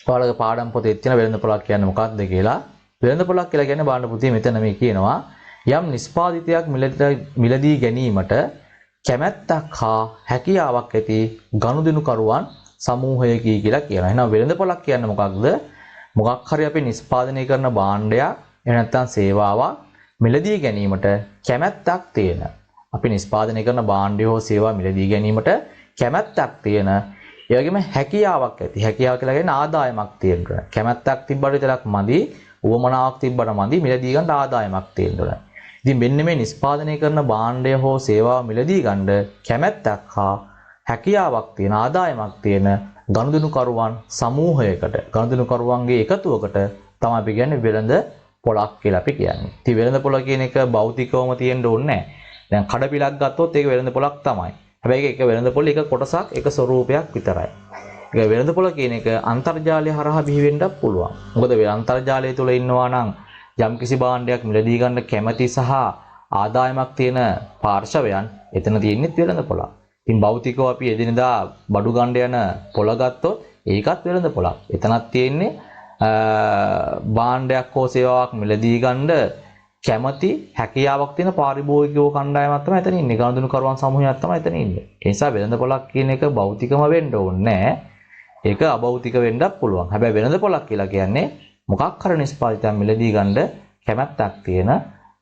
A: ඔයාලගේ පාඩම් පොතේ තියෙන වෙළඳපොළක් කියන්නේ මොකක්ද කියලා. වෙළඳපොළක් කියලා කියන්නේ බලන්න පුතේ මෙතන මේ කියනවා යම් නිෂ්පාදිතයක් මිලදී ගැනීමට කැමැත්තක් හා හැකියාවක් ඇති ගනුදෙනුකරුවන් සමූහයකි කියලා කියනවා. එහෙනම් වෙළඳපොළක් කියන්නේ මොකක්ද? මොකක් හරි අපි නිෂ්පාදනය කරන භාණ්ඩයක් එහෙම නැත්නම් සේවාවක් මිලදී ගැනීමට කැමැත්තක් තියෙන. අපි නිෂ්පාදනය කරන භාණ්ඩය හෝ සේවා මිලදී ගැනීමට කැමැත්තක් තියෙන, ඒ වගේම හැකියාවක් ඇති. හැකියාව කියලා කියන්නේ ආදායමක් තියෙන්න ඕන. කැමැත්තක් තිබ්බට විතරක් මදි, උවමනාවක් තිබ්බට මදි, මිලදී ගන්න ආදායමක් තියෙන්න ඕන. ඉතින් මෙන්න මේ නිෂ්පාදනය කරන භාණ්ඩය හෝ සේවාව මිලදී ගන්න කැමැත්තක් හා හැකියාවක් තියෙන, ආදායමක් තියෙන ගනුදෙනුකරුවන් සමූහයකට, ගනුදෙනුකරුවන්ගේ එකතුවකට තමයි අපි කියන්නේ වෙළඳ පොලක් කියලා අපි කියන්නේ. ඉතින් වෙළඳ පොල කියන එක භෞතිකවම තියෙන්න ඕනේ නැහැ. දැන් කඩපිලක් ගත්තොත් ඒක වෙළඳ පොලක් තමයි. හැබැයි ඒක වෙළඳ පොල එක කොටසක්, එක ස්වරූපයක් විතරයි. ඒක වෙළඳ පොල කියන එක අන්තර්ජාලය හරහා බිහි වෙන්නත් පුළුවන්. මොකද අන්තර්ජාලය තුල ඉන්නවා නම් යම්කිසි භාණ්ඩයක් මිලදී ගන්න කැමැති සහ ආදායමක් තියෙන පාර්ශවයන් එතන තියෙන්නේ වෙළඳ පොලක්. ඉතින් භෞතිකව අපි එදිනදා බඩු ගන්න යන පොල ගත්තොත් ඒකත් වෙළඳ පොලක්. එතනක් තියෙන්නේ භාණ්ඩයක් හෝ සේවාවක් මිලදී ගන්න කැමැති හැකියාවක් තියෙන පාරිභෝගිකව කණ්ඩායමක් තමයි එතන ඉන්නේ. ගනුදෙනුකරුවන් සමූහයක් තමයි එතන ඉන්නේ. ඒ නිසා වෙළඳ පොලක් කියන එක භෞතිකම වෙන්න ඕනේ නැහැ. ඒක අභෞතික වෙන්නත් පුළුවන්. හැබැයි වෙළඳ පොලක් කියලා කියන්නේ මොකක් හරි නිෂ්පාදිතයක් මිලදී ගන්න කැමැත්තක් තියෙන,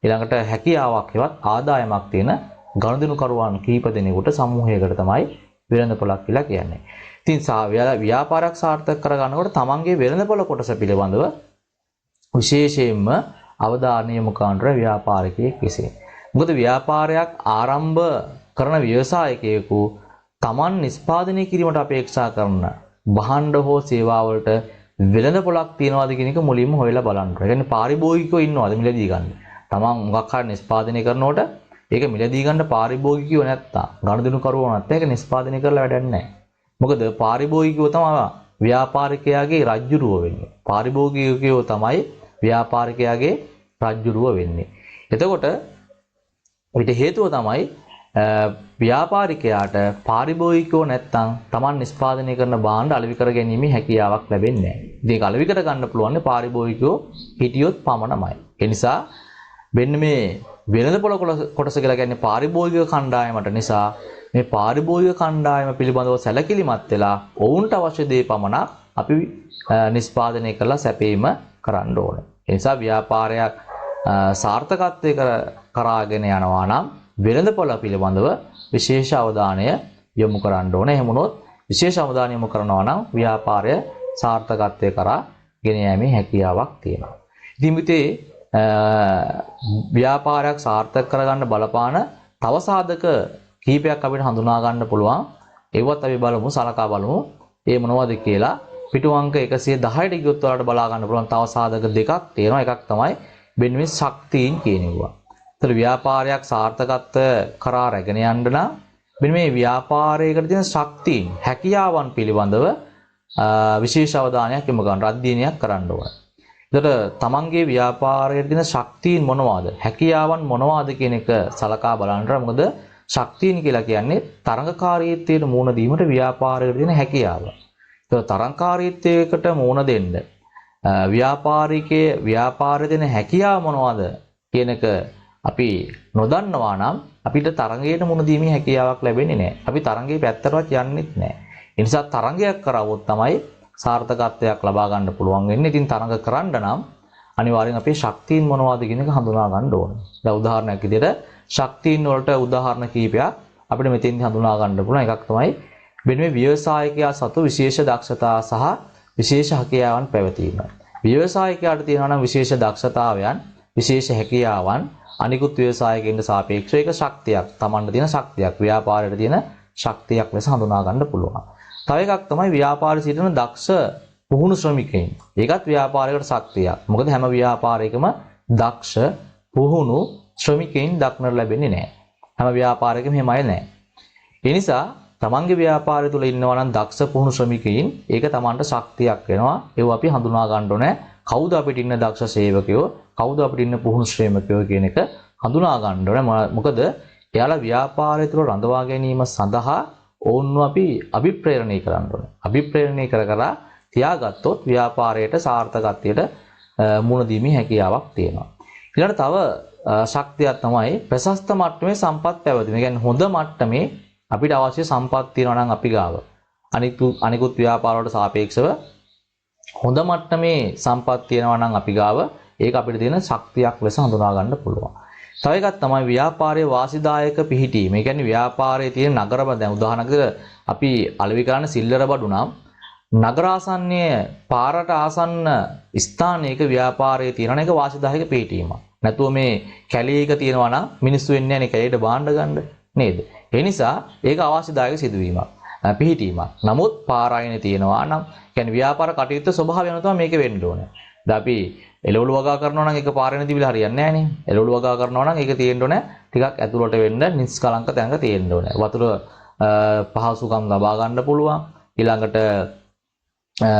A: ඊළඟට හැකියාවක් හෙවත් ආදායමක් තියෙන ගනුදෙනුකරුවන් කීප දෙනෙකුට සමූහයකට තමයි වෙළඳ පොලක් කියලා කියන්නේ. ඉතින් ව්‍යාපාරයක් සාර්ථක කරගන්නකොට තමන්ගේ වෙළඳ පොල කොටස පිළිබඳව විශේෂයෙන්ම අවධානය යොමු කරන ව්‍යාපාරිකයෙක් විසින්. මොකද ව්‍යාපාරයක් ආරම්භ කරන ව්‍යවසායකයෙකු තමන් නිෂ්පාදනය කිරීමට අපේක්ෂා කරන භාණ්ඩ හෝ සේවා වලට වෙළඳ පොලක් තියනවාද කියන එක මුලින්ම හොයලා බලන්න. ඒ කියන්නේ පාරිභෝගිකයෝ ඉන්නවද මිලදී ගන්න. තමන් මොකක් හරි නිෂ්පාදනය කරනකොට ඒක මිලදී ගන්න පාරිභෝගිකයෝ නැත්තම්, ගනුදෙනුකරුවෝ නැත්තම් ඒක නිෂ්පාදනය කරලා වැඩක් නැහැ. මොකද පාරිභෝගිකයෝ තමයි ව්‍යාපාරිකයාගේ රජ්ජුරුව වෙන්නේ. පාරිභෝගිකයෝ තමයි ව්‍යාපාරිකයාගේ රජ්ජුරුව වෙන්නේ. එතකොට ඊට හේතුව තමයි ව්‍යාපාරිකයාට පාරිභෝගිකයෝ නැත්තම් Taman නිෂ්පාදනය කරන භාණ්ඩ අලෙවි කර ගැනීමේ හැකියාවක් ලැබෙන්නේ නැහැ. ඉතින් ඒක අලෙවි කර ගන්න පුළුවන් පාරිභෝගිකයෝ හිටියොත් පමණමයි. ඒ නිසා මෙන්න මේ වෙළඳ පොළ කොටස කියලා කියන්නේ පාරිභෝගික කණ්ඩායමට නිසා මේ පාරිභෝගික කණ්ඩායම පිළිබඳව සැලකිලිමත් වෙලා ඔවුන්ට අවශ්‍ය දේ පමණක් අපි නිෂ්පාදනය කරලා සැපීම කරන්න ඕනේ. ඒ නිසා ව්‍යාපාරයක් සාර්ථකත්වයේ කරාගෙන යනවා නම් වෙළඳ පොළ පිළිබඳව විශේෂ අවධානය යොමු කරන්න ඕනේ. එහෙම වුණොත් විශේෂ අවධානය යොමු කරනවා නම් ව්‍යාපාරය සාර්ථකත්වයේ කරා ගෙන යෑමේ හැකියාවක් තියෙනවා. ඉතින් මෙතේ ව්‍යාපාරයක් සාර්ථක කරගන්න බලපාන තව සාධක කීපයක් අපිට හඳුනා ගන්න පුළුවන්. ඒවත් අපි බලමු, සලකා බලමු. ඒ මොනවද කියලා. පිටු අංක 110ට ගියොත් ඔයාලට බලා ගන්න පුළුවන් තව සාධක දෙකක් තියෙනවා. එකක් තමයි මෙන්න මේ ශක්තියින් කියනවා. ඒතර ව්‍යාපාරයක් සාර්ථකත්වය කරා රැගෙන යන්න නම් මෙන්න මේ ව්‍යාපාරයකට තියෙන ශක්තියින්, හැකියාවන් පිළිබඳව විශේෂ අවධානයක් යොමු කරන්න, අධ්‍යයනයක් කරන්න ඕන. ඒතර තමන්ගේ ව්‍යාපාරයේ තියෙන ශක්තියින් මොනවාද, හැකියාවන් මොනවාද කියන එක සලකා බලන්න. මොකද ශක්තියින් කියලා කියන්නේ තරඟකාරීත්වයට මුහුණ දීමට ව්‍යාපාරයකට තියෙන හැකියාව. ඒක තරඟකාරීත්වයකට මුහුණ දෙන්න ව්‍යාපාරයේ තියෙන හැකියාව මොනවද කියන එක අපි නොදන්නවා නම් අපිට තරඟයට මුහුණ දීමේ හැකියාවක් ලැබෙන්නේ නැහැ. අපි තරඟයේ පැත්තටවත් යන්නෙත් නැහැ. ඒ නිසා තරඟයක් කරවොත් තමයි සාර්ථකත්වයක් ලබා ගන්න පුළුවන් වෙන්නේ. ඉතින් තරඟ කරන්න නම් අනිවාර්යෙන් අපේ ශක්තියින් මොනවද කියන එක හඳුනා ගන්න ඕනේ. දැන් උදාහරණයක් විදිහට ශක්තියින් වලට උදාහරණ කීපයක් අපිට මෙතෙන්දී හඳුනා ගන්න පුළුවන්. එකක් තමයි මෙන්න මේ ව්‍යවසායකයා සතු විශේෂ දක්ෂතා සහ විශේෂ හැකියාවන් පැවතීම. ව්‍යවසායකයාට තියෙනවා නම් විශේෂ දක්ෂතාවයන්, විශේෂ හැකියාවන් අනිකුත් ව්‍යවසායකයන්ට සාපේක්ෂව ඒක ශක්තියක්. Tamanට තියෙන ශක්තියක්, ව්‍යාපාරයට තියෙන ශක්තියක් ලෙස හඳුනා ගන්න පුළුවන්. තව එකක් තමයි ව්‍යාපාරයේ සිටින දක්ෂ පුහුණු ශ්‍රමිකයින්. ඒකත් ව්‍යාපාරයකට ශක්තියක්. මොකද හැම ව්‍යාපාරයකම දක්ෂ පුහුණු ශ්‍රමිකයින් දක්නට ලැබෙන්නේ නැහැ. හැම ව්‍යාපාරයකම එහෙම අය නැහැ. ඒ නිසා තමන්ගේ ව්‍යාපාරය තුළ ඉන්නවා නම් දක්ෂ පුහුණු ශ්‍රමිකයින්, ඒක තමන්ට ශක්තියක් වෙනවා. ඒව අපි හඳුනා ගන්න ඕනේ. කවුද අපිට ඉන්න දක්ෂ සේවකයෝ, කවුද අපිට ඉන්න පුහුණු ශ්‍රමිකයෝ කියන එක හඳුනා ගන්න ඕනේ. මොකද එයාලා ව්‍යාපාරය තුළ රඳවා ගැනීම සඳහා ඕන්ව අපි අභිප්‍රේරණය කරන්න ඕනේ. අභිප්‍රේරණය කර තියාගත්තොත් ව්‍යාපාරයට සාර්ථකත්වයට මුහුණ දීමේ හැකියාවක් තියෙනවා. ඊළඟට තව ශක්තියක් තමයි ප්‍රශස්ත මට්ටමේ සම්පත් පැවැත්ම. ඒ කියන්නේ හොඳ මට්ටමේ අපිට අවශ්‍ය සම්පත් තියෙනවා නම් අපි ගාව අනිකුත් ව්‍යාපාර වලට සාපේක්ෂව හොඳ මට්ටමේ සම්පත් තියෙනවා නම් අපි ගාව ඒක අපිට තියෙන ශක්තියක් ලෙස හඳුනා ගන්න පුළුවන්. තව එකක් තමයි ව්‍යාපාරයේ වාසිදායක පිහිටීම. ඒ කියන්නේ ව්‍යාපාරයේ තියෙන නගරබද, දැන් උදාහරණයක් විදිහට අපි අලෙවි කරන්නේ සිල්ලර බඩු නම් නගරාසන්නයේ පාරට ආසන්න ස්ථානයක ව්‍යාපාරයේ තියෙන එක වාසිදායක පිහිටීමක්. නැතුව මේ කැලේක තියෙනවා නම් මිනිස්සු වෙන්නේ නැහැ නේ කැලේට බාණ්ඩ ගන්න නේද? ඒ නිසා ඒක අවාසිදායක සිදුවීමක්. පිහිටීමක්. නමුත් පාරායනේ තියෙනවා නම් කියන්නේ ව්‍යාපාර කටයුත්ත ස්වභාවය වෙන තමයි මේක වෙන්න ඕනේ. දැන් අපි එළවලු වගා කරනවා නම් ඒක පාරේනේ තිබිලා හරියන්නේ නැහැ නේ. එළවලු වගා කරනවා නම් ඒක තියෙන්න ඕනේ ටිකක් ඇතුළට වෙන්න නිස්කලංක තැනක තියෙන්න ඕනේ. වතුර පහසුකම් ලබා ගන්න පුළුවන්. ඊළඟට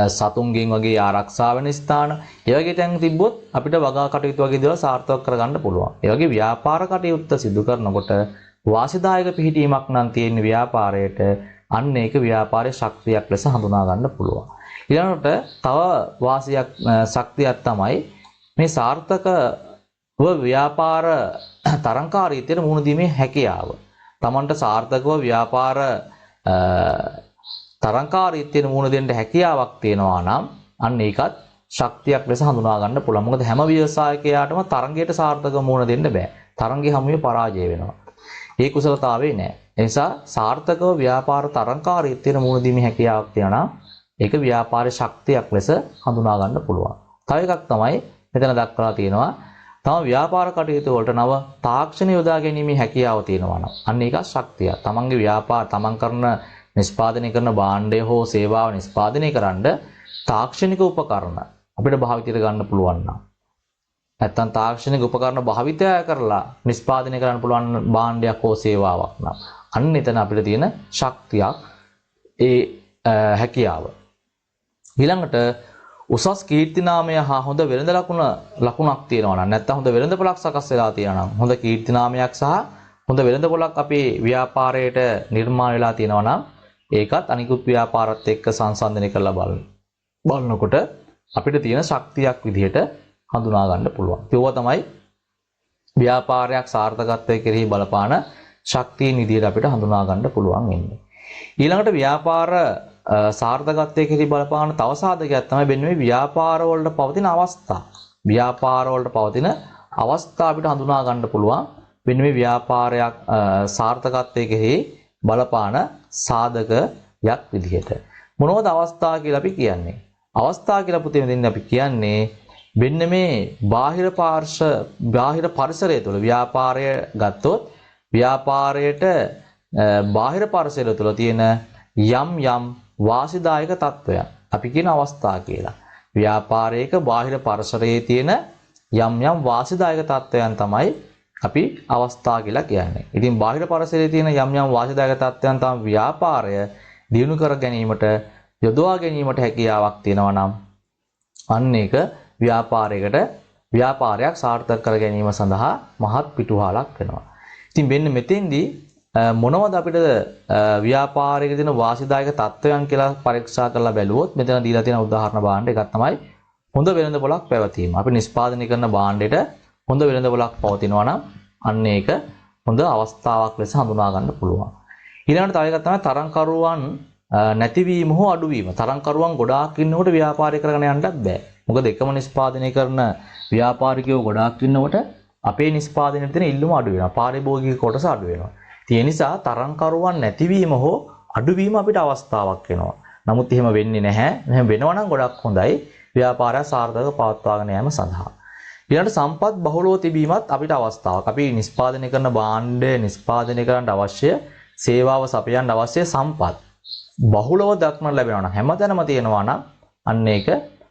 A: සතුන්ගෙන් වගේ ආරක්ෂා වෙන ස්ථාන ඒ වගේ තැන් තිබ්බොත් අපිට වගා කටයුතු වගේ දේවල් සාර්ථක කරගන්න පුළුවන්. ඒ වගේ ව්‍යාපාර කටයුත්ත සිදු කරනකොට වාසිදායක පිහිටීමක් නම් තියෙන ව්‍යාපාරයට අන්න ඒක ව්‍යාපාරයේ ශක්තියක් ලෙස හඳුනා ගන්න පුළුවන්. ඊළඟට තව වාසියක් ශක්තියක් තමයි මේ සාර්ථකව ව්‍යාපාර තරංකාරීත්වයට මුහුණ දීමේ හැකියාව. Tamanට සාර්ථකව ව්‍යාපාර තරංකාරීත්වයට මුහුණ දෙන්න හැකියාවක් තියෙනවා නම් අන්න ඒකත් ශක්තියක් ලෙස හඳුනා ගන්න පුළුවන්. මොකද හැම ව්‍යවසායකයාටම තරංගයට සාර්ථකව මුහුණ දෙන්න බෑ. තරංගේ හැමුවේ පරාජය වෙනවා. ඒ කුසලතාවේ නෑ. ඒ නිසා සාර්ථකව ව්‍යාපාර තරංකාරීත්වයට මුහුණ දීමේ හැකියාවක් තියෙනවා නම් ඒක ව්‍යාපාරයේ ශක්තියක් ලෙස හඳුනා ගන්න පුළුවන්. තව එකක් තමයි මෙතන දක්වලා තියෙනවා. තම ව්‍යාපාර කටයුතු වලට නව තාක්ෂණ යොදා ගැනීමේ හැකියාව තියෙනවා නම් අන්න ඒක ශක්තිය. තමන්ගේ ව්‍යාපාර තමන් කරන නිෂ්පාදනය කරන භාණ්ඩය හෝ සේවාව නිෂ්පාදනය කරන්න තාක්ෂණික උපකරණ අපිට භාවිතයට ගන්න පුළුවන් නම් නැත්තම් තාක්ෂණික උපකරණ භාවිතය කරලා නිෂ්පාදනය කරන්න පුළුවන් භාණ්ඩයක් හෝ සේවාවක් නම් අන්න එතන අපිට තියෙන ශක්තියක් ඒ හැකියාව. ඊළඟට උසස් කීර්තිනාමය හා හොඳ වෙළඳ ලකුණක් තියෙනවා නම් නැත්තම් හොඳ වෙළඳපොළක් සකස් වෙලා තියෙනවා නම් හොඳ කීර්තිනාමයක් සහ හොඳ වෙළඳපොළක් අපේ ව්‍යාපාරයට නිර්මාණය වෙලා තියෙනවා නම් ඒකත් අනිකුත් ව්‍යාපාරات එක්ක සංසන්දනය කරලා බලනකොට අපිට තියෙන ශක්තියක් විදිහට හඳුනා ගන්න පුළුවන්. ඒව තමයි ව්‍යාපාරයක් සාර්ථකත්වයේ කෙරෙහි බලපාන ශක්තියින් විදිහට අපිට හඳුනා ගන්න පුළුවන් වෙන්නේ. ඊළඟට ව්‍යාපාර සාර්ථකත්වයේ කෙරෙහි බලපාන තව සාධකයක් තමයි වෙන්නේ මේ ව්‍යාපාර වලට පවතින අවස්ථා. ව්‍යාපාර වලට පවතින අවස්ථා අපිට හඳුනා ගන්න පුළුවන්. වෙන්නේ මේ ව්‍යාපාරයක් සාර්ථකත්වයේ කෙරෙහි බලපාන සාධකයක් විදිහට. මොනවද අවස්ථා කියලා අපි කියන්නේ? අවස්ථා කියලා පුතේ මෙතෙන් අපි කියන්නේ වෙන්න මේ බාහිර පරිසරය තුළ ව්‍යාපාරය ගත්තොත් ව්‍යාපාරයට බාහිර පරිසරය තුළ තියෙන යම් වාසිදායක තත්වයන් අපි කියන අවස්ථා කියලා. ව්‍යාපාරයක බාහිර පරිසරයේ තියෙන යම් වාසිදායක තත්වයන් තමයි අපි අවස්ථා කියලා කියන්නේ. ඉතින් බාහිර පරිසරයේ තියෙන යම් වාසිදායක තත්වයන් තමයි ව්‍යාපාරය දියුණු කර ගැනීමට යොදවා ගැනීමට හැකියාවක් තියෙනවා නම් අන්න ඒක ව්‍යාපාරයක් සාර්ථක කර ගැනීම සඳහා මහත් පිටුහලක් වෙනවා. ඉතින් මෙන්න මෙතෙන්දී මොනවද අපිට ව්‍යාපාරයක තියෙන වාසිදායක තත්වයන් කියලා පරීක්ෂා කරලා බැලුවොත් මෙතන දීලා තියෙන උදාහරණ භාණ්ඩ එකක් තමයි හොඳ වෙළඳපොළක් පැවතීම. අපි නිෂ්පාදනය කරන භාණ්ඩෙට හොඳ වෙළඳපොළක් පවතිනවා නම් අන්න ඒක හොඳ අවස්ථාවක් ලෙස හඳුනා ගන්න පුළුවන්. ඊළඟට තව එකක් තමයි තරංකරුවන් නැතිවීම හෝ අඩුවීම. තරංකරුවන් ගොඩාක් ඉන්නකොට ව්‍යාපාරය කරගෙන යන්නත් බෑ. මොකද එකම නිෂ්පාදනය කරන ව්‍යාපාරිකයෝ ගොඩාක් ඉන්නකොට අපේ නිෂ්පාදනයේ තියෙන ඉල්ලුම අඩු වෙනවා. පාරිභෝගික කොටස අඩු වෙනවා. ඒ නිසා තරංකරුවන් නැතිවීම හෝ අඩුවීම අපිට අවස්ථාවක් වෙනවා. නමුත් එහෙම වෙන්නේ නැහැ. එහෙම වෙනවා නම් ගොඩක් හොඳයි. ව්‍යාපාරය සාර්ථකව පවත්වාගෙන යාම සඳහා. ඊළඟට සම්පත් බහුලව තිබීමත් අපිට අවස්ථාවක්. අපි නිෂ්පාදනය කරන භාණ්ඩය නිෂ්පාදනය කරන්න අවශ්‍ය සේවාව සපයන්න අවශ්‍ය සම්පත් බහුලව දක්න ලැබෙනවා නම් හැමතැනම තියෙනවා නම් අන්න ඒක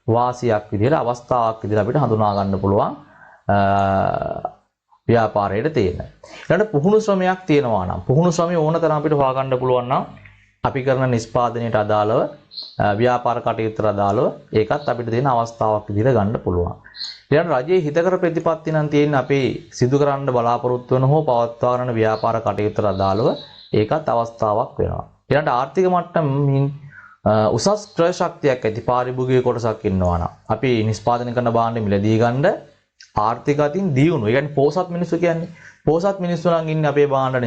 A: වාසියක් විදිහට අවස්ථාවක් විදිහට අපිට හඳුනා ගන්න පුළුවන් ව්‍යාපාරයේ තියෙන. ඊළඟට පුහුණු ශ්‍රමයක් තියෙනවා නම් පුහුණු ශ්‍රමය ඕන තරම් අපිට හොයාගන්න පුළුවන් නම් අපි කරන නිෂ්පාදනයට අදාළව ව්‍යාපාර කටයුත්තට අදාළව ඒකත් අපිට තියෙන අවස්ථාවක් විදිහට ගන්න පුළුවන්. ඊළඟට රජයේ හිතකර ප්‍රතිපත්ති නම් තියෙන අපේ සිදු කරන්න බලාපොරොත්තු වෙන හෝ පවත්වාගෙන යන ව්‍යාපාර කටයුත්තට අදාළව ඒකත් අවස්ථාවක් වෙනවා. ඊළඟට ආර්ථික මට්ටමින් උසස් ක්‍රය ශක්තියක් ඇති පාරිභෝගික කොටසක් ඉන්නවා නම් අපි නිෂ්පාදනය කරන භාණ්ඩ මිලදී ගන්න ආර්ථික අතින් දියුණු. ඒ කියන්නේ පොහොසත් මිනිස්සු කියන්නේ. පොහොසත් මිනිස්සු නම් ඉන්නේ අපේ භාණ්ඩ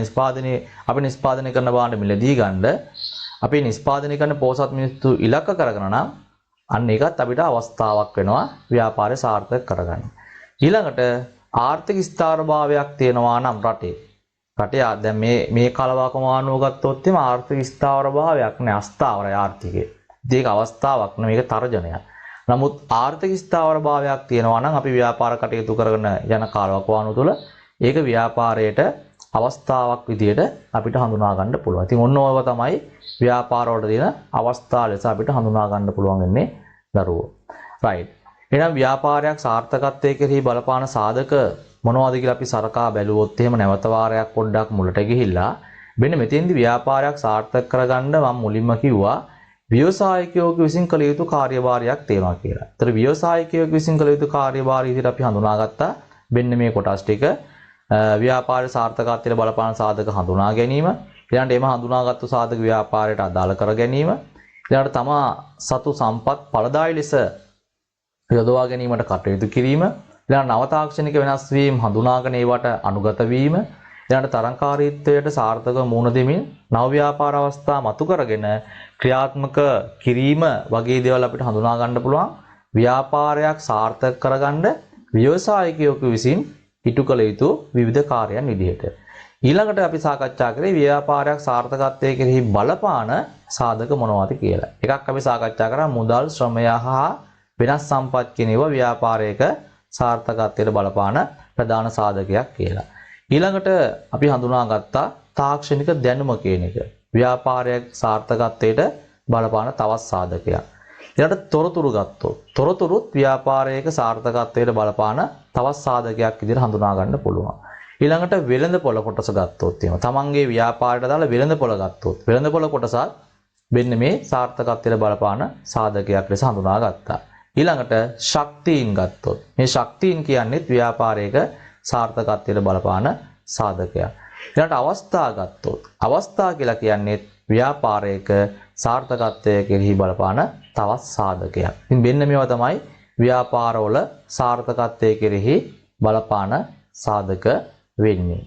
A: අපි නිෂ්පාදනය කරන භාණ්ඩ මිලදී ගන්න අපි නිෂ්පාදනය කරන පොහොසත් මිනිස්සු ඉලක්ක කරගෙන නම් අන්න ඒකත් අපිට අවස්ථාවක් වෙනවා ව්‍යාපාරය සාර්ථක කරගන්න. ඊළඟට ආර්ථික ස්ථාරභාවයක් තියෙනවා නම් රටේ රටේ දැන් මේ කලවකමානුව ගත්තොත් එimhe ආර්ථික ස්ථාවර භාවයක් නෑ අස්ථාවරයි ආර්ථිකය. ඒක අවස්ථාවක් නෙවෙයි මේක තර්ජනයක්. නමුත් ආර්ථික ස්ථාවර භාවයක් තියෙනවා නම් අපි ව්‍යාපාර කටයුතු කරගෙන යන කාලවකවානුව තුළ ඒක ව්‍යාපාරයට අවස්ථාවක් විදියට අපිට හඳුනා ගන්න පුළුවන්. ඉතින් ඔන්න ඔයව තමයි ව්‍යාපාර වලට තියෙන අවස්ථා ලෙස අපිට හඳුනා ගන්න පුළුවන් වෙන්නේ දරුවෝ. right. එහෙනම් ව්‍යාපාරයක් සාර්ථකත්වයේ කෙරෙහි බලපාන සාධක මොනවද කියලා අපි සරකා බැලුවොත් එහෙම නැවත වාරයක් පොඩ්ඩක් මුලට ගිහිල්ලා මෙන්න මෙතෙන්දී ව්‍යාපාරයක් සාර්ථක කරගන්න මම මුලින්ම කිව්වා ව්‍යවසායකයෝ විසින් කළ යුතු කාර්යභාරයක් තියෙනවා කියලා. ඒතර ව්‍යවසායකයෝ විසින් කළ යුතු කාර්යභාරය විදිහට අපි හඳුනාගත්තා මෙන්න මේ කොටස් ටික. ව්‍යාපාර සාර්ථකත්වයට බලපාන සාධක හඳුනා ගැනීම, ඊළඟට එම හඳුනාගත්තු සාධක ව්‍යාපාරයට අදාළ කර ගැනීම, ඊළඟට තමා සතු සම්පත් ඵලදායී ලෙස යොදවා ගැනීමට කටයුතු කිරීම, ඊළඟ නව තාක්ෂණික වෙනස් වීම හඳුනාගෙන ඒවට අනුගත වීම, ඊළඟට තරංකාරීත්වයට සාර්ථකව මුහුණ දෙමින් නව ව්‍යාපාර අවස්ථා මතු කරගෙන ක්‍රියාත්මක කිරීම වගේ දේවල් අපිට හඳුනා ගන්න පුළුවන් ව්‍යාපාරයක් සාර්ථක කරගන්න ව්‍යවසායකයෙකු විසින් ඉටු කළ යුතු විවිධ කාර්යයන් විදිහට. ඊළඟට අපි සාකච්ඡා කරේ ව්‍යාපාරයක් සාර්ථකත්වයේ කෙරෙහි බලපාන සාධක මොනවද කියලා. එකක් අපි සාකච්ඡා කරා මුදල්, ශ්‍රමය හා වෙනස් සම්පත් කියන ඒවා ව්‍යාපාරයක සාර්ථකත්වයට බලපාන ප්‍රධාන සාධකයක් කියලා. ඊළඟට අපි හඳුනාගත්තා තාක්ෂණික දැනුම කියන එක. ව්‍යාපාරයක් සාර්ථකත්වයට බලපාන තවත් සාධකයක්. ඊළඟට තොරතුරු ගත්තොත් තොරතුරුත් ව්‍යාපාරයක සාර්ථකත්වයට බලපාන තවත් සාධකයක් විදිහට හඳුනා ගන්න පුළුවන්. ඊළඟට වෙළඳපොළ කොටස ගත්තොත් එහෙම තමන්ගේ ව්‍යාපාරයට දාලා වෙළඳපොළ ගත්තොත් වෙළඳපොළ කොටසත් මෙන්න මේ සාර්ථකත්වයට බලපාන සාධකයක් ලෙස හඳුනා ගත්තා. ඊළඟට ශක්තියින් ගත්තොත් මේ ශක්තියින් කියන්නේ ව්‍යාපාරයක සාර්ථකත්වයට බලපාන සාධකයක්. ඊළඟට අවස්ථා ගත්තොත් අවස්ථා කියලා කියන්නේ ව්‍යාපාරයක සාර්ථකත්වයේ කෙරෙහි බලපාන තවත් සාධකයක්. ඉතින් මෙන්න මේවා තමයි ව්‍යාපාරවල සාර්ථකත්වයේ කෙරෙහි බලපාන සාධක වෙන්නේ.